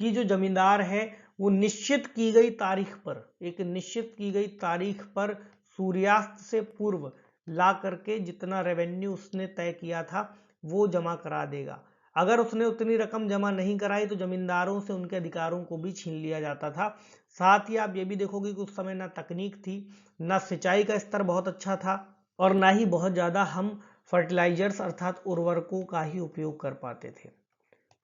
कि जो जमींदार है वो निश्चित की गई तारीख पर, एक निश्चित की गई तारीख पर सूर्यास्त से पूर्व ला करके जितना रेवेन्यू उसने तय किया था वो जमा करा देगा। अगर उसने उतनी रकम जमा नहीं कराई तो जमींदारों से उनके अधिकारों को भी छीन लिया जाता था। साथ ही आप ये भी देखोगे कि उस समय ना तकनीक थी, ना सिंचाई का स्तर बहुत अच्छा था, और ना ही बहुत ज्यादा हम फर्टिलाइजर्स अर्थात उर्वरकों का ही उपयोग कर पाते थे।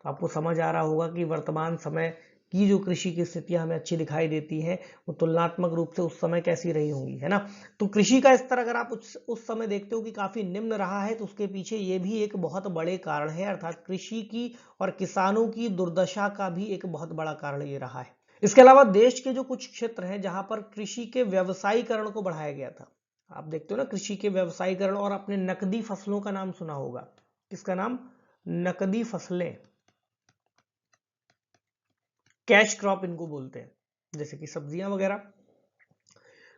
तो आपको समझ आ रहा होगा कि वर्तमान समय की जो कृषि की स्थितियां हमें अच्छी दिखाई देती हैं वो तुलनात्मक रूप से उस समय कैसी रही होंगी, है ना। तो कृषि का स्तर अगर आप उस समय देखते हो कि काफी निम्न रहा है, तो उसके पीछे ये भी एक बहुत बड़े कारण है, अर्थात कृषि की और किसानों की दुर्दशा का भी एक बहुत बड़ा कारण ये रहा है। इसके अलावा देश के जो कुछ क्षेत्र हैं जहां पर कृषि के व्यवसायीकरण को बढ़ाया गया था, आप देखते हो ना, कृषि के व्यवसायीकरण, और अपने नकदी फसलों का नाम सुना होगा। किसका नाम? नकदी फसलें, कैश क्रॉप इनको बोलते हैं, जैसे कि सब्जियां वगैरह।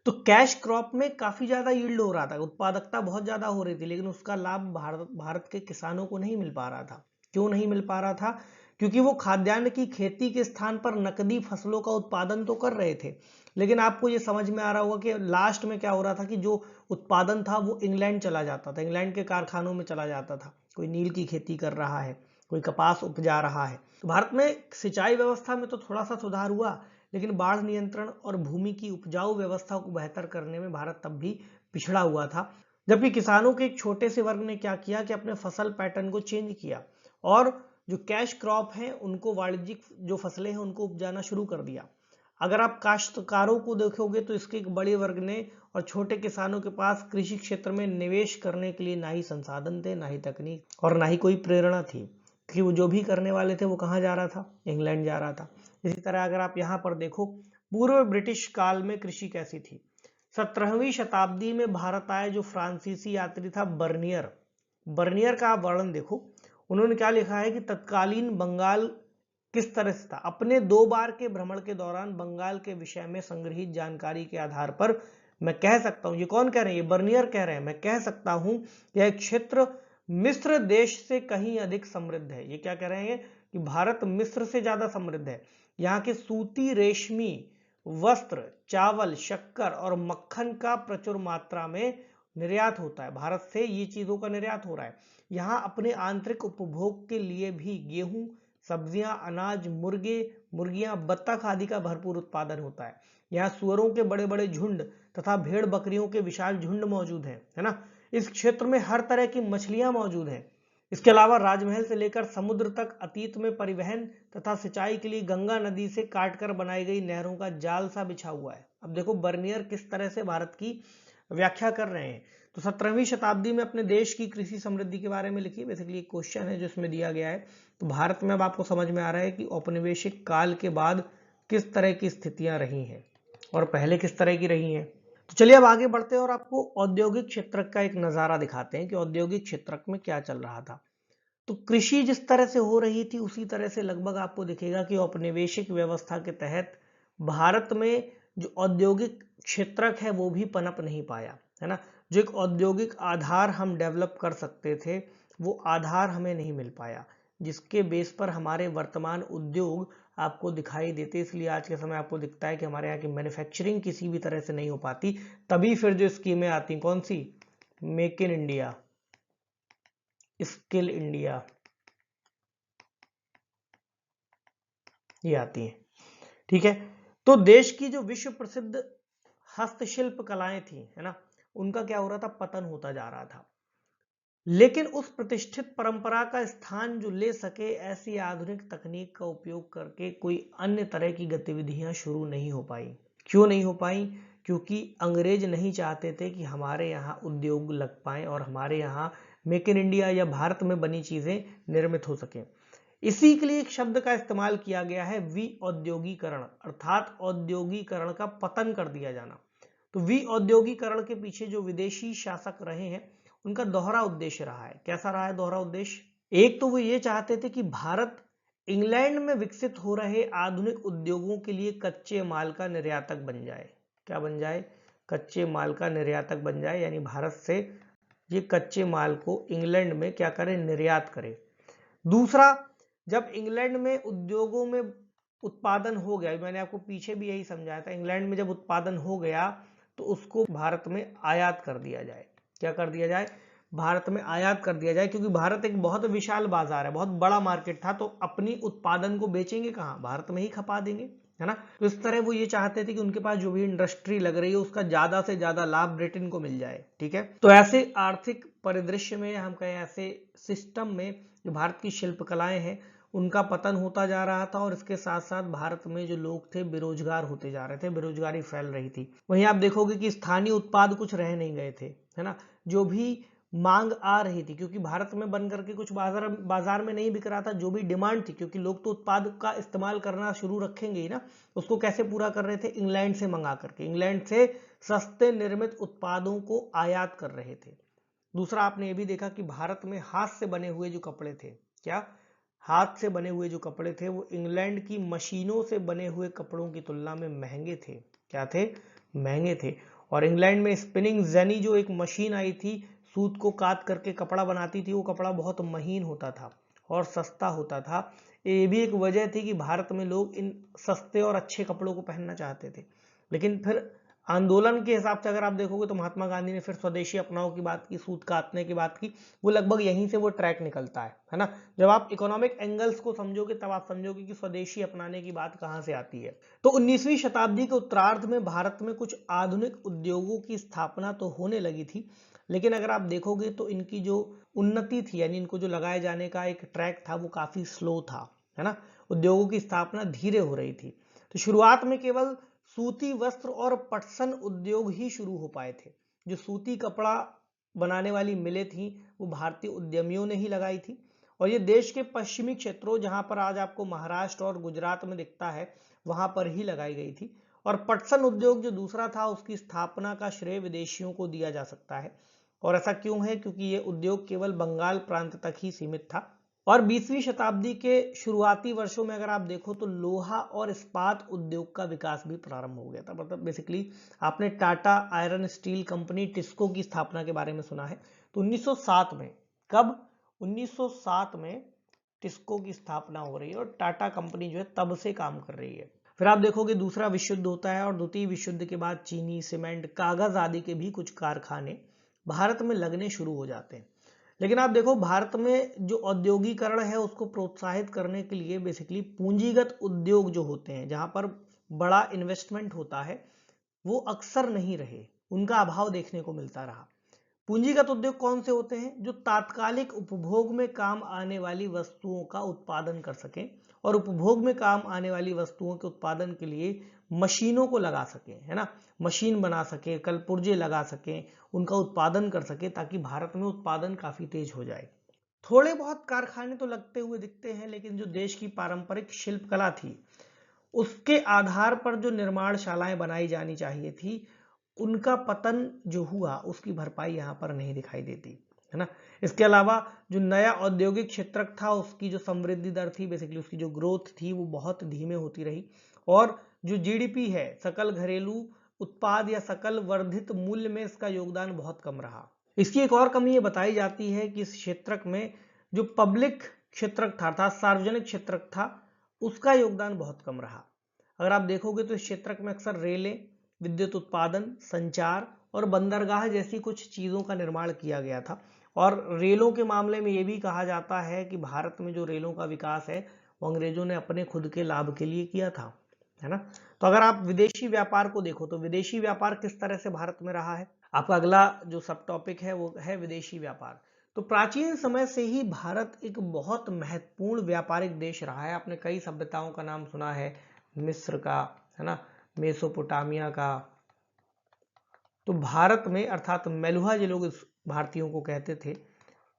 तो कैश क्रॉप में काफी ज्यादा यील्ड हो रहा था, उत्पादकता बहुत ज्यादा हो रही थी, लेकिन उसका लाभ भारत के किसानों को नहीं मिल पा रहा था। क्यों नहीं मिल पा रहा था? क्योंकि वो खाद्यान्न की खेती के स्थान पर नकदी फसलों का उत्पादन तो कर रहे थे, लेकिन आपको ये समझ में आ रहा होगा कि लास्ट में क्या हो रहा था कि जो उत्पादन था वो इंग्लैंड चला जाता था, इंग्लैंड के कारखानों में चला जाता था। कोई नील की खेती कर रहा है, कोई कपास उपजा रहा है। तो भारत में सिंचाई व्यवस्था में तो थोड़ा सा सुधार हुआ, लेकिन बाढ़ नियंत्रण और भूमि की उपजाऊ व्यवस्था को बेहतर करने में भारत तब भी पिछड़ा हुआ था। जबकि किसानों के एक छोटे से वर्ग ने क्या किया कि अपने फसल पैटर्न को चेंज किया और जो कैश क्रॉप है उनको, वाणिज्यिक जो फसलें हैं उनको उपजाना शुरू कर दिया। अगर आप काश्तकारों को देखोगे तो इसके एक बड़े वर्ग ने और छोटे किसानों के पास कृषि क्षेत्र में निवेश करने के लिए ना ही संसाधन थे, ना ही तकनीक, और ना ही कोई प्रेरणा थी, क्योंकि वो जो भी करने वाले थे वो कहाँ जा रहा था? इंग्लैंड जा रहा था। इसी तरह अगर आप यहाँ पर देखो, पूर्व ब्रिटिश काल में कृषि कैसी थी। 17वीं शताब्दी में भारत आए जो फ्रांसीसी यात्री था बर्नियर, बर्नियर का आप वर्णन देखो। उन्होंने क्या लिखा है कि तत्कालीन बंगाल किस तरह से था। अपने 2 बार के भ्रमण के दौरान बंगाल के विषय में संग्रहित जानकारी के आधार पर मैं कह सकता हूं, ये कौन कह रहे हैं? ये बर्नियर कह रहे हैं, मैं कह सकता हूं यह क्षेत्र मिस्र देश से कहीं अधिक समृद्ध है। ये क्या कह रहे हैं कि भारत मिस्र से ज्यादा समृद्ध है। यहाँ के सूती, रेशमी वस्त्र, चावल, शक्कर और मक्खन का प्रचुर मात्रा में निर्यात होता है। भारत से ये चीजों का निर्यात हो रहा है। यहाँ अपने आंतरिक उपभोग के लिए भी गेहूं, सब्जियां, अनाज, मुर्गे, मुर्गियां, बत्तख आदि का भरपूर उत्पादन होता है। यहाँ सुअरों के बड़े बड़े झुंड तथा भेड़ बकरियों के विशाल झुंड मौजूद हैं, है ना। इस क्षेत्र में हर तरह की मछलियां मौजूद हैं। इसके अलावा राजमहल से लेकर समुद्र तक अतीत में परिवहन तथा सिंचाई के लिए गंगा नदी से काटकर बनाई गई नहरों का जाल सा बिछा हुआ है। अब देखो बर्नियर किस तरह से भारत की व्याख्या कर रहे हैं। तो 17वीं शताब्दी में अपने देश की कृषि समृद्धि के बारे में लिखिए, बेसिकली एक क्वेश्चन है जो इसमें दिया गया है। तो भारत में अब आपको समझ में आ रहा है कि औपनिवेशिक काल के बाद किस तरह की स्थितियां रही हैं और पहले किस तरह की रही हैं। तो चलिए अब आगे बढ़ते हैं और आपको औद्योगिक क्षेत्र का एक नजारा दिखाते हैं कि औद्योगिक क्षेत्र में क्या चल रहा था। तो कृषि जिस तरह से हो रही थी उसी तरह से लगभग आपको दिखेगा कि औपनिवेशिक व्यवस्था के तहत भारत में जो औद्योगिक क्षेत्र है वो भी पनप नहीं पाया, है ना। जो एक औद्योगिक आधार हम डेवलप कर सकते थे वो आधार हमें नहीं मिल पाया, जिसके बेस पर हमारे वर्तमान उद्योग आपको दिखाई देते। इसलिए आज के समय आपको दिखता है कि हमारे यहाँ की मैन्युफैक्चरिंग किसी भी तरह से नहीं हो पाती। तभी फिर जो स्कीमें आती, कौन सी? Make in India, skill India, ये आती हैं, ठीक है। तो देश की जो विश्व प्रसिद्ध हस्तशिल्प कलाएं थी, है ना, उनका क्या हो रहा था? पतन होता जा रहा था। लेकिन उस प्रतिष्ठित परंपरा का स्थान जो ले सके, ऐसी आधुनिक तकनीक का उपयोग करके कोई अन्य तरह की गतिविधियां शुरू नहीं हो पाई। क्यों नहीं हो पाई? क्योंकि अंग्रेज नहीं चाहते थे कि हमारे यहाँ उद्योग लग पाए और हमारे यहाँ मेक इन इंडिया या भारत में बनी चीजें निर्मित हो सके। इसी के लिए एक शब्द का इस्तेमाल किया गया है, विऔद्योगीकरण, अर्थात औद्योगिकरण का पतन कर दिया जाना। तो विऔद्योगिकरण के पीछे जो विदेशी शासक रहे हैं उनका दोहरा उद्देश्य रहा है। कैसा रहा है दोहरा उद्देश्य? एक तो वो ये चाहते थे कि भारत इंग्लैंड में विकसित हो रहे आधुनिक उद्योगों के लिए कच्चे माल का निर्यातक बन जाए। क्या बन जाए? कच्चे माल का निर्यातक बन जाए, यानी भारत से ये कच्चे माल को इंग्लैंड में क्या करे? निर्यात करे। दूसरा, जब इंग्लैंड में उद्योगों में उत्पादन हो गया, मैंने आपको पीछे भी यही समझाया था, इंग्लैंड में जब उत्पादन हो गया तो उसको भारत में आयात कर दिया जाए। क्या कर दिया जाए? भारत में आयात कर दिया जाए, क्योंकि भारत एक बहुत विशाल बाजार है, बहुत बड़ा मार्केट था, तो अपनी उत्पादन को बेचेंगे कहाँ? भारत में ही खपा देंगे, है ना। तो इस तरह वो ये चाहते थे कि उनके पास जो भी इंडस्ट्री लग रही है उसका ज्यादा से ज्यादा लाभ ब्रिटेन को मिल जाए, ठीक है। तो ऐसे आर्थिक परिदृश्य में, हम कहें ऐसे सिस्टम में, जो भारत की शिल्पकलाएं हैं उनका पतन होता जा रहा था और इसके साथ साथ भारत में जो लोग थे बेरोजगार होते जा रहे थे, बेरोजगारी फैल रही थी। वहीं आप देखोगे कि स्थानीय उत्पाद कुछ रह नहीं गए थे, है ना। जो भी मांग आ रही थी, क्योंकि भारत में बन करके कुछ बाजार में नहीं बिक रहा था, जो भी डिमांड थी, क्योंकि लोग तो उत्पाद का इस्तेमाल करना शुरू रखेंगे ही ना, उसको कैसे पूरा कर रहे थे, इंग्लैंड से मंगा करके, इंग्लैंड से सस्ते निर्मित उत्पादों को आयात कर रहे थे। दूसरा आपने ये भी देखा कि भारत में हाथ से बने हुए जो कपड़े थे, क्या हाथ से बने हुए जो कपड़े थे वो इंग्लैंड की मशीनों से बने हुए कपड़ों की तुलना में महंगे थे। क्या थे? महंगे थे। और इंग्लैंड में स्पिनिंग जेनी जो एक मशीन आई थी, सूत को काट करके कपड़ा बनाती थी, वो कपड़ा बहुत महीन होता था और सस्ता होता था। ये भी एक वजह थी कि भारत में लोग इन सस्ते और अच्छे कपड़ों को पहनना चाहते थे। लेकिन फिर आंदोलन के हिसाब से अगर आप देखोगे तो महात्मा गांधी ने फिर स्वदेशी अपनाओ की बात की, सूत काटने की बात की, वो लगभग यहीं से वो ट्रैक निकलता है ना। जब आप इकोनॉमिक एंगल्स को समझोगे तब आप समझोगे कि स्वदेशी अपनाने की बात कहां से आती है। तो 19वीं शताब्दी के उत्तरार्ध में भारत में कुछ आधुनिक उद्योगों की स्थापना तो होने लगी थी, लेकिन अगर आप देखोगे तो इनकी जो उन्नति थी, यानी इनको जो लगाए जाने का एक ट्रैक था, वो काफी स्लो था, है ना। उद्योगों की स्थापना धीरे हो रही थी। तो शुरुआत में केवल सूती वस्त्र और पटसन उद्योग ही शुरू हो पाए थे। जो सूती कपड़ा बनाने वाली मिलें थी वो भारतीय उद्यमियों ने ही लगाई थी, और ये देश के पश्चिमी क्षेत्रों, जहां पर आज आपको महाराष्ट्र और गुजरात में दिखता है, वहां पर ही लगाई गई थी। और पटसन उद्योग जो दूसरा था, उसकी स्थापना का श्रेय विदेशियों को दिया जा सकता है। और ऐसा क्यों है? क्योंकि ये उद्योग केवल बंगाल प्रांत तक ही सीमित था। और 20वीं शताब्दी के शुरुआती वर्षों में अगर आप देखो तो लोहा और इस्पात उद्योग का विकास भी प्रारंभ हो गया था। मतलब बेसिकली आपने Tata iron steel company TISCO की स्थापना के बारे में सुना है। तो 1907 में, कब? 1907 में टिस्को की स्थापना हो रही है और टाटा कंपनी जो है तब से काम कर रही है। फिर आप देखोगे दूसरा विश्व युद्ध होता है और द्वितीय विश्व युद्ध के बाद चीनी, सीमेंट, कागज आदि के भी कुछ कारखाने भारत में लगने शुरू हो जाते हैं। लेकिन आप देखो भारत में जो औद्योगिकरण है उसको प्रोत्साहित करने के लिए बेसिकली पूंजीगत उद्योग जो होते हैं, जहां पर बड़ा इन्वेस्टमेंट होता है, वो अक्सर नहीं रहे, उनका अभाव देखने को मिलता रहा। पूंजीगत उद्योग कौन से होते हैं? जो तात्कालिक उपभोग में काम आने वाली वस्तुओं का उत्पादन कर सकें और उपभोग में काम आने वाली वस्तुओं के उत्पादन के लिए मशीनों को लगा सकें, है ना। मशीन बना सके, कलपुर्जे लगा सकें, उनका उत्पादन कर सके, ताकि भारत में उत्पादन काफी तेज हो जाए। थोड़े बहुत कारखाने तो लगते हुए दिखते हैं, लेकिन जो देश की पारंपरिक शिल्पकला थी उसके आधार पर जो निर्माणशालाएं बनाई जानी चाहिए थी, उनका पतन जो हुआ उसकी भरपाई यहाँ पर नहीं दिखाई देती, है ना। इसके अलावा जो नया औद्योगिक क्षेत्र था उसकी जो समृद्धि दर थी, बेसिकली उसकी जो ग्रोथ थी, वो बहुत धीमे होती रही। और जो जीडीपी है, सकल घरेलू उत्पाद या सकल वर्धित मूल्य में इसका योगदान बहुत कम रहा। इसकी एक और कमी ये बताई जाती है कि इस क्षेत्र में जो पब्लिक क्षेत्र था, सार्वजनिक क्षेत्र था, उसका योगदान बहुत कम रहा। अगर आप देखोगे तो इस क्षेत्र में अक्सर रेलें, विद्युत उत्पादन, संचार और बंदरगाह जैसी कुछ चीजों का निर्माण किया गया था। और रेलों के मामले में यह भी कहा जाता है कि भारत में जो रेलों का विकास है वो अंग्रेजों ने अपने खुद के लाभ के लिए किया था, है ना। तो अगर आप विदेशी व्यापार को देखो तो विदेशी व्यापार किस तरह से भारत में रहा है, आपका अगला जो सब टॉपिक है वो है विदेशी व्यापार। तो प्राचीन समय से ही भारत एक बहुत महत्वपूर्ण व्यापारिक देश रहा है। आपने कई सभ्यताओं का नाम सुना है, मिस्र का, है ना, मेसोपोटामिया का। तो भारत में, अर्थात मेलुहा जो लोग इस भारतीयों को कहते थे,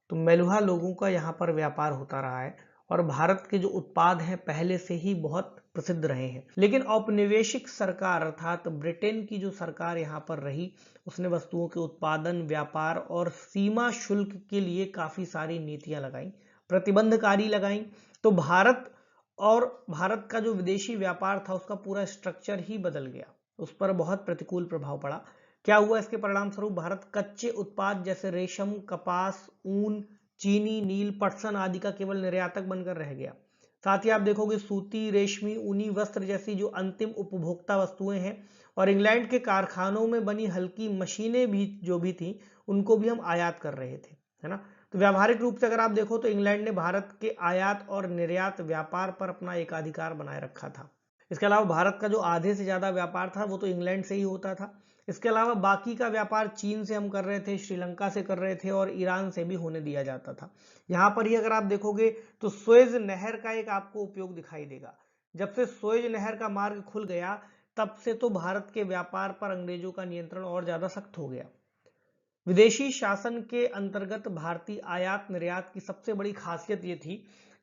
तो मेलुहा लोगों का यहाँ पर व्यापार होता रहा है। और भारत के जो उत्पाद हैं पहले से ही बहुत प्रसिद्ध रहे हैं। लेकिन औपनिवेशिक सरकार अर्थात ब्रिटेन की जो सरकार यहाँ पर रही, उसने वस्तुओं के उत्पादन, व्यापार और सीमा शुल्क के लिए काफी सारी नीतियां लगाई, प्रतिबंधकारी लगाई। तो भारत का जो विदेशी व्यापार था उसका पूरा स्ट्रक्चर ही बदल गया, उस पर बहुत प्रतिकूल प्रभाव पड़ा। क्या हुआ? इसके परिणाम स्वरूप भारत कच्चे उत्पाद जैसे रेशम, कपास, ऊन, चीनी, नील, पटसन आदि का केवल निर्यातक बनकर रह गया। साथ ही आप देखोगे सूती, रेशमी, ऊनी वस्त्र जैसी जो अंतिम उपभोक्ता वस्तुएं हैं और इंग्लैंड के कारखानों में बनी हल्की मशीनें भी जो भी थी, उनको भी हम आयात कर रहे थे, है ना। तो व्यावहारिक रूप से अगर आप देखो तो इंग्लैंड ने भारत के आयात और निर्यात व्यापार पर अपना एकाधिकार बनाए रखा था। इसके अलावा भारत का जो आधे से ज्यादा व्यापार था वो तो इंग्लैंड से ही होता था। इसके अलावा बाकी का व्यापार चीन से हम कर रहे थे, श्रीलंका से कर रहे थे और ईरान से भी होने दिया जाता था। यहाँ पर ही अगर आप देखोगे तो सुएज नहर का एक आपको उपयोग दिखाई देगा। जब से सुएज नहर का मार्ग खुल गया तब से तो भारत के व्यापार पर अंग्रेजों का नियंत्रण और ज्यादा सख्त हो गया। विदेशी शासन के अंतर्गत भारतीय आयात निर्यात की सबसे बड़ी खासियत ये थी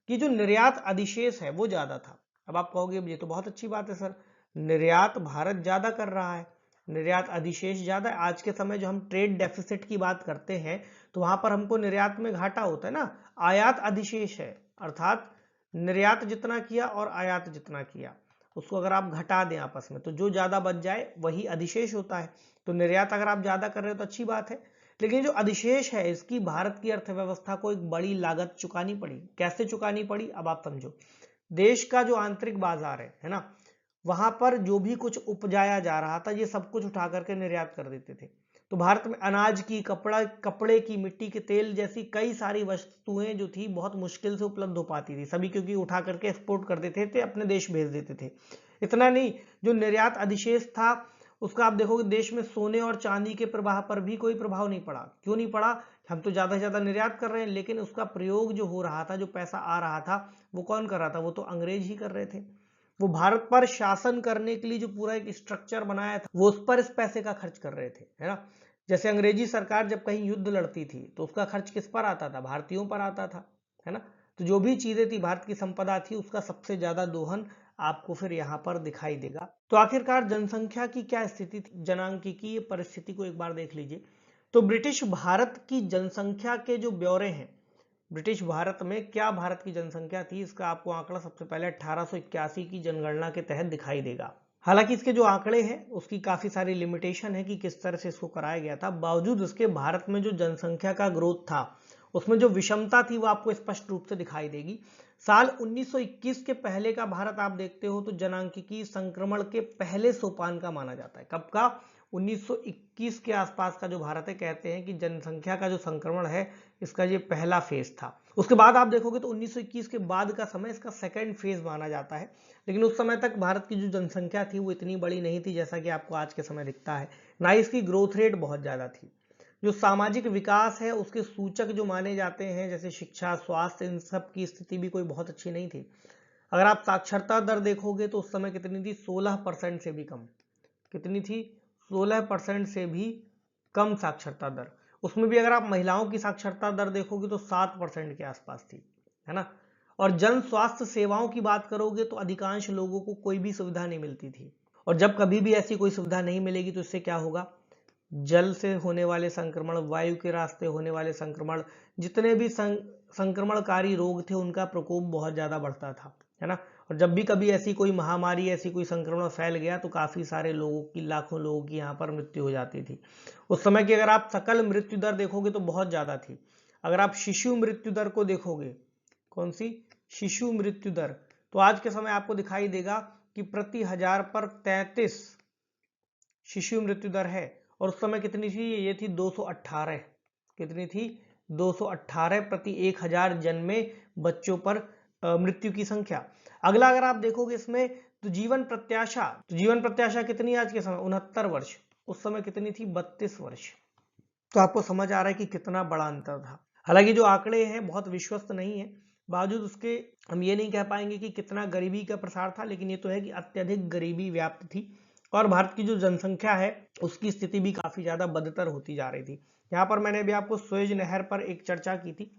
कि जो निर्यात अधिशेष है वो ज्यादा था। अब आप कहोगे ये तो बहुत अच्छी बात है सर, निर्यात भारत ज्यादा कर रहा है, निर्यात अधिशेष ज्यादा है। आज के समय जो हम ट्रेड डेफिसिट की बात करते हैं तो वहां पर हमको निर्यात में घाटा होता है ना, आयात अधिशेष है, अर्थात निर्यात जितना किया और आयात जितना किया उसको अगर आप घटा दें आपस में तो जो ज्यादा बच जाए वही अधिशेष होता है। तो निर्यात अगर आप ज्यादा कर रहे हो तो अच्छी बात है, लेकिन जो अधिशेष है इसकी भारत की अर्थव्यवस्था को एक बड़ी लागत चुकानी पड़ी। कैसे चुकानी पड़ी अब आप समझो। देश का जो आंतरिक बाजार है ना, वहां पर जो भी कुछ उपजाया जा रहा था ये सब कुछ उठा करके निर्यात कर देते थे। तो भारत में अनाज की, कपड़े की, मिट्टी के तेल जैसी कई सारी वस्तुएं जो थी बहुत मुश्किल से उपलब्ध हो पाती थी सभी, क्योंकि उठा करके एक्सपोर्ट कर देते थे, अपने देश भेज देते थे। इतना नहीं, जो निर्यात अधिशेष था उसका आप देखोगे देश में सोने और चांदी के प्रवाह पर भी कोई प्रभाव नहीं पड़ा। क्यों नहीं पड़ा? हम तो ज्यादा से ज्यादा निर्यात कर रहे हैं, लेकिन उसका प्रयोग जो हो रहा था, जो पैसा आ रहा था वो कौन कर रहा था? वो तो अंग्रेज ही कर रहे थे। वो भारत पर शासन करने के लिए जो पूरा एक स्ट्रक्चर बनाया था वो उस पर इस पैसे का खर्च कर रहे थे, है ना। जैसे अंग्रेजी सरकार जब कहीं युद्ध लड़ती थी तो उसका खर्च किस पर आता था? भारतीयों पर आता था, है ना। तो जो भी चीजें थी, भारत की संपदा थी, उसका सबसे ज्यादा दोहन आपको फिर यहाँ पर दिखाई देगा। तो आखिरकार जनसंख्या की क्या स्थिति थी, जनांकीय परिस्थिति को एक बार देख लीजिए। तो ब्रिटिश भारत की जनसंख्या के जो ब्यौरे हैं, ब्रिटिश भारत में क्या भारत की जनसंख्या थी, इसका आपको आंकड़ा सबसे पहले 1881 की जनगणना के तहत दिखाई देगा। हालांकि इसके जो आंकड़े हैं उसकी काफी सारी लिमिटेशन है कि किस तरह से इसको कराया गया था। बावजूद इसके भारत में जो जनसंख्या का ग्रोथ था उसमें जो विषमता थी वो आपको स्पष्ट रूप से दिखाई देगी। साल 1921 के पहले का भारत आप देखते हो तो जनांकीय संक्रमण के पहले सोपान का माना जाता है। कब का? 1921 के आसपास का जो भारत है, कहते हैं कि जनसंख्या का जो संक्रमण है इसका ये पहला फेज था। उसके बाद आप देखोगे तो 1921 के बाद का समय इसका सेकंड फेज माना जाता है। लेकिन उस समय तक भारत की जो जनसंख्या थी वो इतनी बड़ी नहीं थी जैसा कि आपको आज के समय दिखता है, ना ही इसकी ग्रोथ रेट बहुत ज्यादा थी। जो सामाजिक विकास है उसके सूचक जो माने जाते हैं जैसे शिक्षा, स्वास्थ्य, इन सब की स्थिति भी कोई बहुत अच्छी नहीं थी। अगर आप साक्षरता दर देखोगे तो उस समय कितनी थी? 16% से भी कम। कितनी थी? 16% से भी कम साक्षरता दर। उसमें भी अगर आप महिलाओं की साक्षरता दर देखोगे तो 7% के आसपास थी, है ना। और जन स्वास्थ्य सेवाओं की बात करोगे तो अधिकांश लोगों को कोई भी सुविधा नहीं मिलती थी। और जब कभी भी ऐसी कोई सुविधा नहीं मिलेगी तो इससे क्या होगा? जल से होने वाले संक्रमण, वायु के रास्ते होने वाले संक्रमण, जितने भी संक्रमणकारी रोग थे उनका प्रकोप बहुत ज्यादा बढ़ता था, है ना। और जब भी कभी ऐसी कोई महामारी, ऐसी कोई संक्रमण फैल गया तो काफी सारे लोगों की, लाखों लोगों की यहाँ पर मृत्यु हो जाती थी। उस समय की अगर आप सकल मृत्यु दर देखोगे तो बहुत ज्यादा थी। अगर आप शिशु मृत्यु दर को देखोगे, कौन सी? शिशु मृत्यु दर, तो आज के समय आपको दिखाई देगा कि प्रति 1000 पर 33 शिशु मृत्यु दर है। और उस समय कितनी थी? ये थी 218। कितनी थी? 218 प्रति 1000 जन्मे बच्चों पर मृत्यु की संख्या। अगला अगर आप देखोगे इसमें तो जीवन प्रत्याशा कितनी आज के समय? 69 वर्ष। उस समय कितनी थी? 32 वर्ष। तो आपको समझ आ रहा है कि कितना बड़ा अंतर था। हालांकि जो आंकड़े हैं बहुत विश्वस्त नहीं है, बावजूद उसके हम ये नहीं कह पाएंगे कि कितना गरीबी का प्रसार था, लेकिन ये तो है कि अत्यधिक गरीबी व्याप्त थी। और भारत की जो जनसंख्या है उसकी स्थिति भी काफी ज्यादा बदतर होती जा रही थी। यहाँ पर मैंने भी आपको सुएज नहर पर एक चर्चा की थी।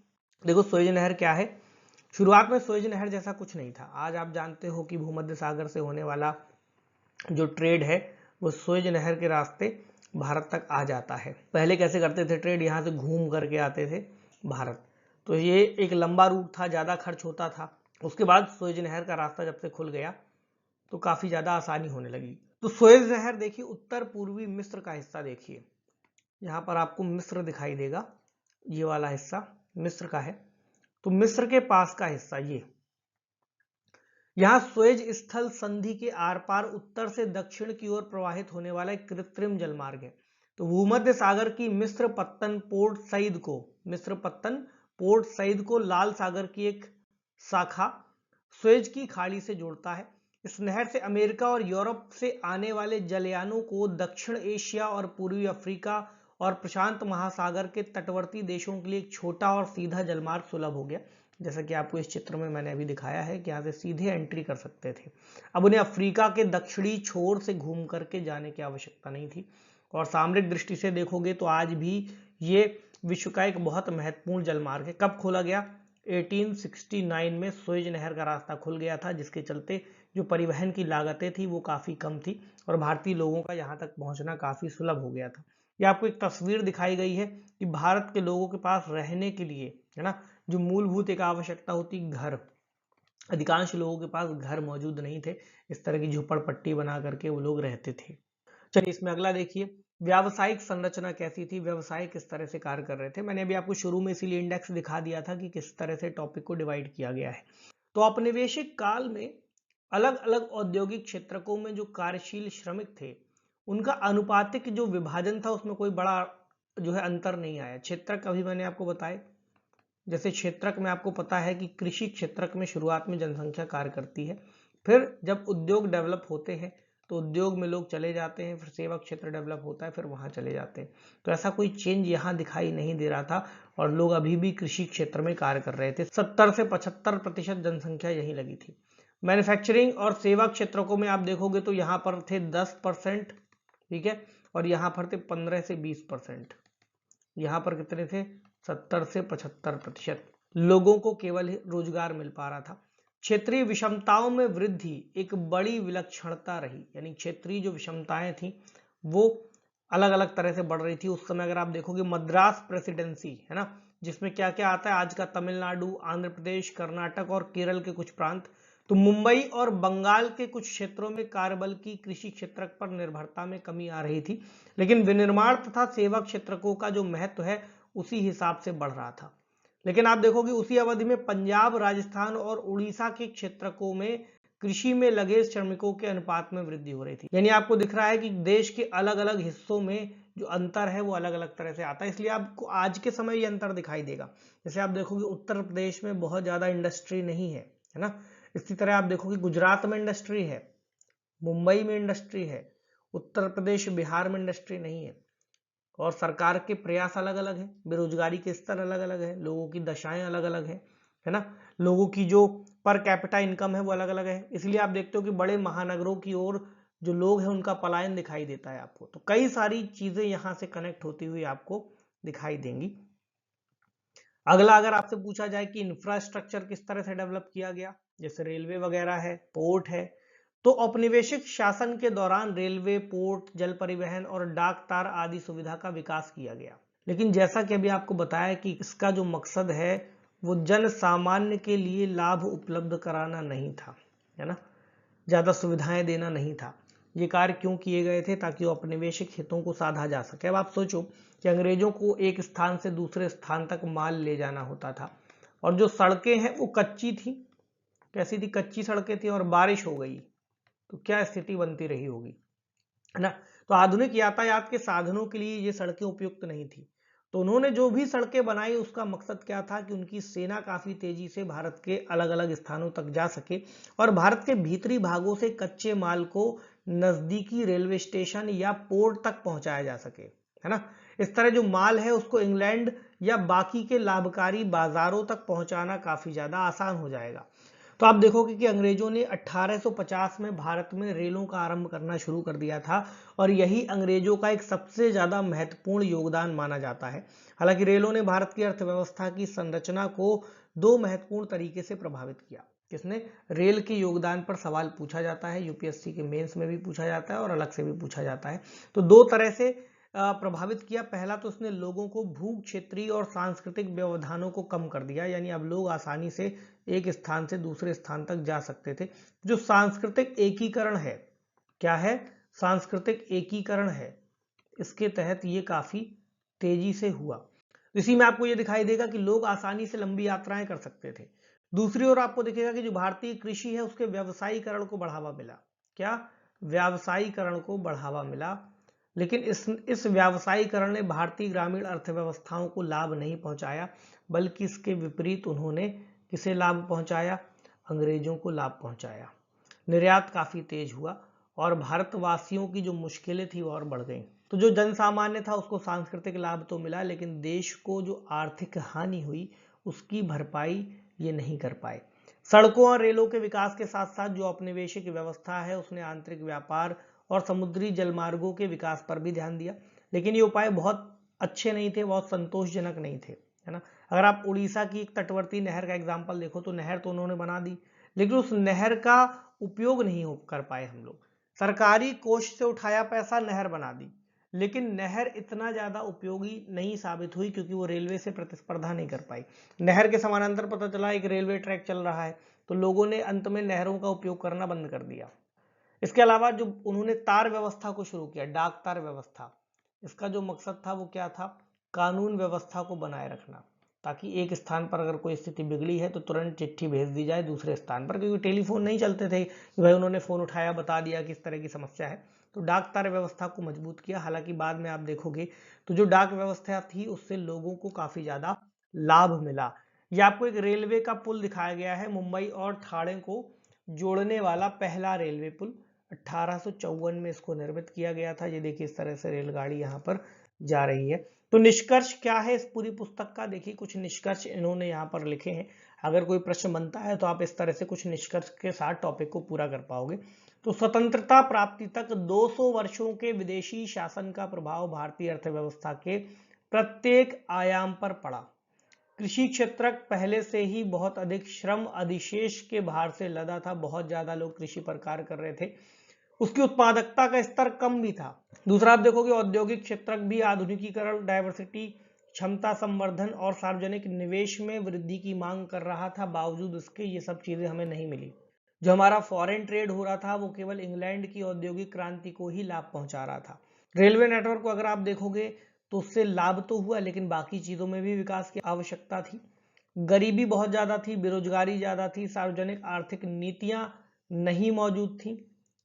देखो सुएज नहर क्या है। शुरुआत में सुएज नहर जैसा कुछ नहीं था। आज आप जानते हो कि भूमध्य सागर से होने वाला जो ट्रेड है वो सुएज नहर के रास्ते भारत तक आ जाता है। पहले कैसे करते थे ट्रेड? यहाँ से घूम करके आते थे भारत। तो ये एक लंबा रूट था, ज्यादा खर्च होता था। उसके बाद सुएज नहर का रास्ता जब से खुल गया तो काफी ज्यादा आसानी होने लगी। तो सुएज नहर देखिए, उत्तर पूर्वी मिस्र का हिस्सा देखिए, यहाँ पर आपको मिस्र दिखाई देगा, ये वाला हिस्सा मिस्र का है। तो मिस्र के पास का हिस्सा ये, यहाँ सुएज स्थल संधि के आर पार उत्तर से दक्षिण की ओर प्रवाहित होने वाला एक कृत्रिम जलमार्ग है। तो भूमध्य सागर की मिस्र पत्तन पोर्ट सईद को लाल सागर की एक शाखा सुएज की खाड़ी से जोड़ता है। इस नहर से अमेरिका और यूरोप से आने वाले जलयानों को दक्षिण एशिया और पूर्वी अफ्रीका और प्रशांत महासागर के तटवर्ती देशों के लिए एक छोटा और सीधा जलमार्ग सुलभ हो गया। जैसा कि आपको इस चित्र में मैंने अभी दिखाया है कि यहाँ से सीधे एंट्री कर सकते थे। अब उन्हें अफ्रीका के दक्षिणी छोर से घूम करके जाने की आवश्यकता नहीं थी। और सामरिक दृष्टि से देखोगे तो आज भी ये विश्व का एक बहुत महत्वपूर्ण जलमार्ग है। कब खोला गया? 1869 में सुएज नहर का रास्ता खुल गया था, जिसके चलते जो परिवहन की लागतें थी वो काफ़ी कम थी और भारतीय लोगों का यहाँ तक पहुँचना काफ़ी सुलभ हो गया था। ये आपको एक तस्वीर दिखाई गई है कि भारत के लोगों के पास रहने के लिए, है ना, जो मूलभूत एक आवश्यकता होती घर, अधिकांश लोगों के पास घर मौजूद नहीं थे। इस तरह की झोपड़पट्टी बना करके वो लोग रहते थे। चलिए इसमें अगला देखिए, व्यावसायिक संरचना कैसी थी, व्यवसाय किस तरह से कार्य कर रहे थे। मैंने अभी आपको शुरू में इसीलिए इंडेक्स दिखा दिया था कि किस तरह से टॉपिक को डिवाइड किया गया है। तो औपनिवेशिक काल में अलग अलग औद्योगिक क्षेत्रकों में जो कार्यशील श्रमिक थे उनका अनुपातिक जो विभाजन था उसमें कोई बड़ा जो है अंतर नहीं आया। क्षेत्रक अभी मैंने आपको बताया, जैसे क्षेत्रक में आपको पता है कि कृषि क्षेत्रक में शुरुआत में जनसंख्या कार्य करती है, फिर जब उद्योग डेवलप होते हैं तो उद्योग में लोग चले जाते हैं, फिर सेवा क्षेत्र डेवलप होता है, फिर वहां चले जाते हैं। तो ऐसा कोई चेंज यहाँ दिखाई नहीं दे रहा था और लोग अभी भी कृषि क्षेत्र में कार्य कर रहे थे। 70 से 75% जनसंख्या यहीं लगी थी। मैन्युफैक्चरिंग और सेवा क्षेत्रों में आप देखोगे तो यहाँ पर थे 10%, ठीक है, और यहाँ पर थे 15 से 20%। यहाँ पर कितने थे? 70 से 75% लोगों को केवल रोजगार मिल पा रहा था। क्षेत्रीय विषमताओं में वृद्धि एक बड़ी विलक्षणता रही, यानी क्षेत्रीय जो विषमताएं थी वो अलग अलग तरह से बढ़ रही थी। उस समय अगर आप देखोगे मद्रास प्रेसिडेंसी, है ना, जिसमें क्या क्या आता है, आज का तमिलनाडु, आंध्र प्रदेश, कर्नाटक और केरल के कुछ प्रांत, तो मुंबई और बंगाल के कुछ क्षेत्रों में कार्यबल की कृषि क्षेत्रक पर निर्भरता में कमी आ रही थी, लेकिन विनिर्माण तथा सेवा क्षेत्रकों का जो महत्व है उसी हिसाब से बढ़ रहा था। लेकिन आप देखोगे उसी अवधि में पंजाब, राजस्थान और उड़ीसा के क्षेत्रकों में कृषि में लगे श्रमिकों के अनुपात में वृद्धि हो रही थी। यानी आपको दिख रहा है कि देश के अलग अलग हिस्सों में जो अंतर है वो अलग अलग तरह से आता है, इसलिए आपको आज के समय ये अंतर दिखाई देगा। जैसे आप देखोगे उत्तर प्रदेश में बहुत ज्यादा इंडस्ट्री नहीं है ना, इसी तरह आप देखोगे गुजरात में इंडस्ट्री है, मुंबई में इंडस्ट्री है, उत्तर प्रदेश, बिहार में इंडस्ट्री नहीं है। और सरकार के प्रयास अलग अलग हैं, बेरोजगारी के स्तर अलग अलग है, लोगों की दशाएं अलग अलग है ना, लोगों की जो पर कैपिटा इनकम है वो अलग अलग है। इसलिए आप देखते हो कि बड़े महानगरों की ओर जो लोग हैं उनका पलायन दिखाई देता है आपको। तो कई सारी चीजें यहां से कनेक्ट होती हुई आपको दिखाई देंगी। अगला अगर आपसे पूछा जाए कि इंफ्रास्ट्रक्चर किस तरह से डेवलप किया गया, जैसे रेलवे वगैरह है, पोर्ट है, तो औपनिवेशिक शासन के दौरान रेलवे, पोर्ट, जल परिवहन और डाक तार आदि सुविधा का विकास किया गया। लेकिन जैसा कि अभी आपको बताया कि इसका जो मकसद है वो जन सामान्य के लिए लाभ उपलब्ध कराना नहीं था, है ना, ज्यादा सुविधाएं देना नहीं था। ये कार्य क्यों किए गए थे? ताकि औपनिवेशिक हितों को साधा जा सके। अब आप सोचो कि अंग्रेजों को एक स्थान से दूसरे स्थान तक माल ले जाना होता था और जो सड़कें हैं वो कच्ची थी। कैसी थी? कच्ची सड़कें थी और बारिश हो गई तो क्या स्थिति बनती रही होगी, है ना। तो आधुनिक यातायात के साधनों के लिए ये सड़कें उपयुक्त नहीं थी। तो उन्होंने जो भी सड़कें बनाई उसका मकसद क्या था कि उनकी सेना काफी तेजी से भारत के अलग अलग स्थानों तक जा सके और भारत के भीतरी भागों से कच्चे माल को नजदीकी रेलवे स्टेशन या पोर्ट तक पहुंचाया जा सके, है ना। इस तरह जो माल है उसको इंग्लैंड या बाकी के लाभकारी बाजारों तक पहुंचाना काफी ज्यादा आसान हो जाएगा। तो आप देखोगे कि अंग्रेजों ने 1850 में भारत में रेलों का आरंभ करना शुरू कर दिया था और यही अंग्रेजों का एक सबसे ज्यादा महत्वपूर्ण योगदान माना जाता है। हालांकि रेलों ने भारत की अर्थव्यवस्था की संरचना को दो महत्वपूर्ण तरीके से प्रभावित किया। किसने? रेल के योगदान पर सवाल पूछा जाता है, यूपीएससी के मेंस में भी पूछा जाता है और अलग से भी पूछा जाता है। तो दो तरह से प्रभावित किया। पहला तो उसने लोगों को भू क्षेत्रीय और सांस्कृतिक व्यवधानों को कम कर दिया, यानी अब लोग आसानी से एक स्थान से दूसरे स्थान तक जा सकते थे। जो सांस्कृतिक एकीकरण है, क्या है? सांस्कृतिक एकीकरण है, इसके तहत ये काफी तेजी से हुआ। इसी में आपको ये दिखाई देगा कि लोग आसानी से लंबी यात्राएं कर सकते थे। दूसरी ओर आपको दिखेगा कि जो भारतीय कृषि है उसके व्यावसायीकरण को बढ़ावा मिला। क्या? व्यावसायीकरण को बढ़ावा मिला। लेकिन इस व्यावसायीकरण ने भारतीय ग्रामीण अर्थव्यवस्थाओं को लाभ नहीं पहुंचाया, बल्कि इसके विपरीत उन्होंने किसे लाभ पहुंचाया? अंग्रेजों को लाभ पहुंचाया। निर्यात काफ़ी तेज हुआ और भारतवासियों की जो मुश्किलें थी वो और बढ़ गई। तो जो जन सामान्य था उसको सांस्कृतिक लाभ तो मिला, लेकिन देश को जो आर्थिक हानि हुई उसकी भरपाई ये नहीं कर पाए। सड़कों और रेलों के विकास के साथ साथ जो औपनिवेशिक व्यवस्था है उसने आंतरिक व्यापार और समुद्री जलमार्गों के विकास पर भी ध्यान दिया, लेकिन ये उपाय बहुत अच्छे नहीं थे, बहुत संतोषजनक नहीं थे, है ना। अगर आप उड़ीसा की एक तटवर्ती नहर का एग्जाम्पल देखो तो नहर तो उन्होंने बना दी, लेकिन उस नहर का उपयोग नहीं कर पाए हम लोग। सरकारी कोष से उठाया पैसा, नहर बना दी, लेकिन नहर इतना ज्यादा उपयोगी नहीं साबित हुई क्योंकि वो रेलवे से प्रतिस्पर्धा नहीं कर पाई। नहर के समानांतर पता चला एक रेलवे ट्रैक चल रहा है, तो लोगों ने अंत में नहरों का उपयोग करना बंद कर दिया। इसके अलावा जो उन्होंने तार व्यवस्था को शुरू किया, डाक तार व्यवस्था, इसका जो मकसद था वो क्या था, कानून व्यवस्था को बनाए रखना, ताकि एक स्थान पर अगर कोई स्थिति बिगड़ी है तो तुरंत चिट्ठी भेज दी जाए दूसरे स्थान पर, क्योंकि टेलीफोन नहीं चलते थे कि भाई उन्होंने फोन उठाया बता दिया कि इस तरह की समस्या है। तो डाक तार व्यवस्था को मजबूत किया। हालांकि बाद में आप देखोगे तो जो डाक व्यवस्था थी उससे लोगों को काफी ज्यादा लाभ मिला। यह आपको एक रेलवे का पुल दिखाया गया है, मुंबई और ठाणे को जोड़ने वाला पहला रेलवे पुल 1854 में इसको निर्मित किया गया था। ये देखिए इस तरह से रेलगाड़ी यहाँ पर जा रही है। तो निष्कर्ष क्या है इस पूरी पुस्तक का, देखिए कुछ निष्कर्ष इन्होंने यहाँ पर लिखे हैं। अगर कोई प्रश्न बनता है तो आप इस तरह से कुछ निष्कर्ष के साथ टॉपिक को पूरा कर पाओगे। तो स्वतंत्रता प्राप्ति तक 200 वर्षों के विदेशी शासन का प्रभाव भारतीय अर्थव्यवस्था के प्रत्येक आयाम पर पड़ा। कृषि क्षेत्र पहले से ही बहुत अधिक श्रम अधिशेष के भार से लदा था, बहुत ज्यादा लोग कृषि पर कार्य कर रहे थे, उसकी उत्पादकता का स्तर कम भी था। दूसरा आप देखोगे औद्योगिक क्षेत्र भी आधुनिकीकरण, डायवर्सिटी, क्षमता संवर्धन और सार्वजनिक निवेश में वृद्धि की मांग कर रहा था। बावजूद इसके ये सब चीजें हमें नहीं मिली। जो हमारा फॉरेन ट्रेड हो रहा था वो केवल इंग्लैंड की औद्योगिक क्रांति को ही लाभ पहुंचा रहा था। रेलवे नेटवर्क को अगर आप देखोगे तो उससे लाभ तो हुआ, लेकिन बाकी चीजों में भी विकास की आवश्यकता थी। गरीबी बहुत ज्यादा थी, बेरोजगारी ज्यादा थी, सार्वजनिक आर्थिक नीतियां नहीं मौजूद थी।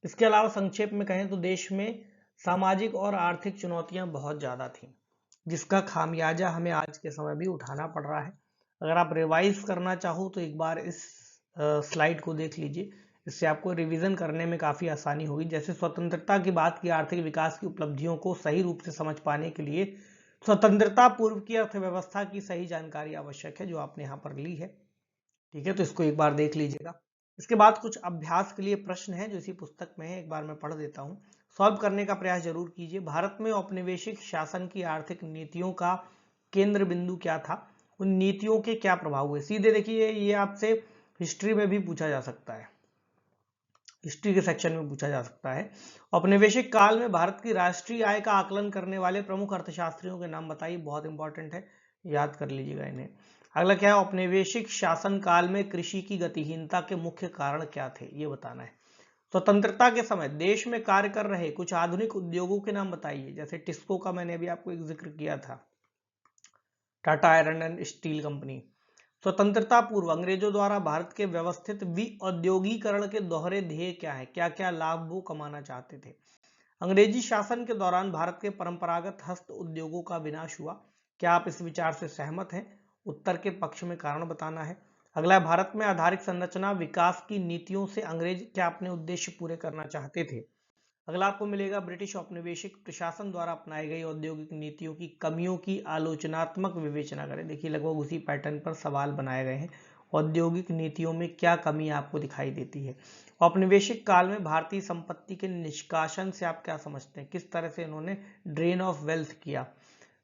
इसके अलावा संक्षेप में कहें तो देश में सामाजिक और आर्थिक चुनौतियां बहुत ज्यादा थी, जिसका खामियाजा हमें आज के समय भी उठाना पड़ रहा है। अगर आप रिवाइज करना चाहो तो एक बार इस स्लाइड को देख लीजिए, इससे आपको रिवीजन करने में काफी आसानी होगी। जैसे स्वतंत्रता की बात की, आर्थिक विकास की उपलब्धियों को सही रूप से समझ पाने के लिए स्वतंत्रता पूर्व की अर्थव्यवस्था की सही जानकारी आवश्यक है, जो आपने यहाँ पर ली है। ठीक है, तो इसको एक बार देख लीजिएगा। इसके बाद कुछ अभ्यास के लिए प्रश्न है जो इसी पुस्तक में है, एक बार मैं पढ़ देता हूँ, सॉल्व करने का प्रयास जरूर कीजिए। भारत में औपनिवेशिक शासन की आर्थिक नीतियों का केंद्र बिंदु क्या था, उन नीतियों के क्या प्रभाव हुए। सीधे देखिए ये आपसे हिस्ट्री में भी पूछा जा सकता है, हिस्ट्री के सेक्शन में पूछा जा सकता है। औपनिवेशिक काल में भारत की राष्ट्रीय आय का आकलन करने वाले प्रमुख अर्थशास्त्रियों के नाम बताइए, बहुत इंपॉर्टेंट है, याद कर लीजिएगा इन्हें। अगला क्या है, औपनिवेशिक शासन काल में कृषि की गतिहीनता के मुख्य कारण क्या थे, ये बताना है। स्वतंत्रता के समय देश में कार्य कर रहे कुछ आधुनिक उद्योगों के नाम बताइए, जैसे टिस्को का मैंने अभी आपको एक जिक्र किया था, Tata iron and steel company. स्वतंत्रता पूर्व अंग्रेजों द्वारा भारत के व्यवस्थित विऔद्योगीकरण के दोहरे ध्येय क्या है, क्या क्या लाभ वो कमाना चाहते थे। अंग्रेजी शासन के दौरान भारत के परंपरागत हस्त उद्योगों का विनाश हुआ, क्या आप इस विचार से सहमत हैं, उत्तर के पक्ष में कारण बताना है। अगला, भारत में आधारिक संरचना विकास की नीतियों से अंग्रेज क्या अपने उद्देश्य पूरे करना चाहते थे। अगला आपको मिलेगा, ब्रिटिश औपनिवेशिक प्रशासन द्वारा अपनाई गई औद्योगिक नीतियों की कमियों की आलोचनात्मक विवेचना करें। देखिए लगभग उसी पैटर्न पर सवाल बनाए गए हैं, औद्योगिक नीतियों में क्या कमी आपको दिखाई देती है। औपनिवेशिक काल में भारतीय संपत्ति के निष्कासन से आप क्या समझते हैं, किस तरह से इन्होंने ड्रेन ऑफ वेल्थ किया।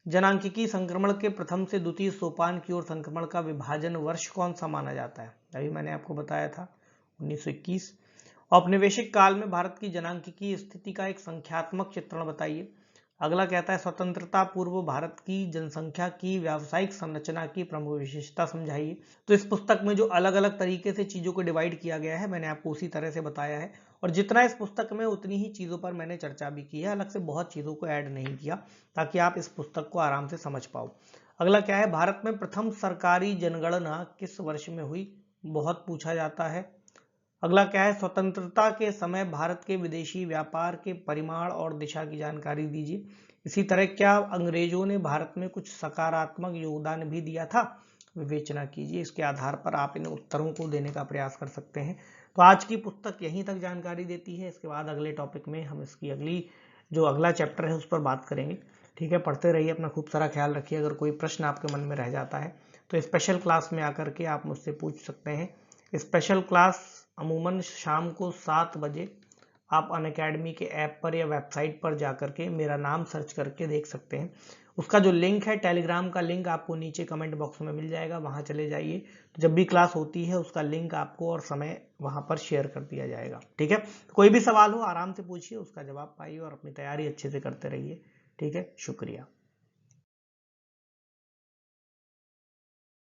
जनांकिकी संक्रमण के प्रथम से द्वितीय सोपान की ओर संक्रमण का विभाजन वर्ष कौन सा माना जाता है, अभी मैंने आपको बताया था 1921। औपनिवेशिक काल में भारत की जनांकिकी स्थिति का एक संख्यात्मक चित्रण बताइए। अगला कहता है, स्वतंत्रता पूर्व भारत की जनसंख्या की व्यावसायिक संरचना की प्रमुख विशेषता समझाइए। तो इस पुस्तक में जो अलग अलग तरीके से चीजों को डिवाइड किया गया है मैंने आपको उसी तरह से बताया है, और जितना इस पुस्तक में उतनी ही चीजों पर मैंने चर्चा भी की है, अलग से बहुत चीजों को ऐड नहीं किया, ताकि आप इस पुस्तक को आराम से समझ पाओ। अगला क्या है, भारत में प्रथम सरकारी जनगणना किस वर्ष में हुई, बहुत पूछा जाता है। अगला क्या है, स्वतंत्रता के समय भारत के विदेशी व्यापार के परिमाण और दिशा की जानकारी दीजिए। इसी तरह क्या अंग्रेजों ने भारत में कुछ सकारात्मक योगदान भी दिया था, विवेचना कीजिए। इसके आधार पर आप इन उत्तरों को देने का प्रयास कर सकते हैं। तो आज की पुस्तक यहीं तक जानकारी देती है। इसके बाद अगले टॉपिक में हम इसकी अगला चैप्टर है उस पर बात करेंगे। ठीक है, पढ़ते रहिए, अपना खूब सारा ख्याल रखिए। अगर कोई प्रश्न आपके मन में रह जाता है तो स्पेशल क्लास में आकर के आप मुझसे पूछ सकते हैं। स्पेशल क्लास अमूमन शाम को 7 बजे आप अनअकैडमी के ऐप पर या वेबसाइट पर जाकर के मेरा नाम सर्च करके देख सकते हैं। उसका जो लिंक है, टेलीग्राम का लिंक, आपको नीचे कमेंट बॉक्स में मिल जाएगा, वहां चले जाइए। तो जब भी क्लास होती है उसका लिंक आपको और समय वहां पर शेयर कर दिया जाएगा। ठीक है, तो कोई भी सवाल हो आराम से पूछिए, उसका जवाब पाइए और अपनी तैयारी अच्छे से करते रहिए। ठीक है, शुक्रिया।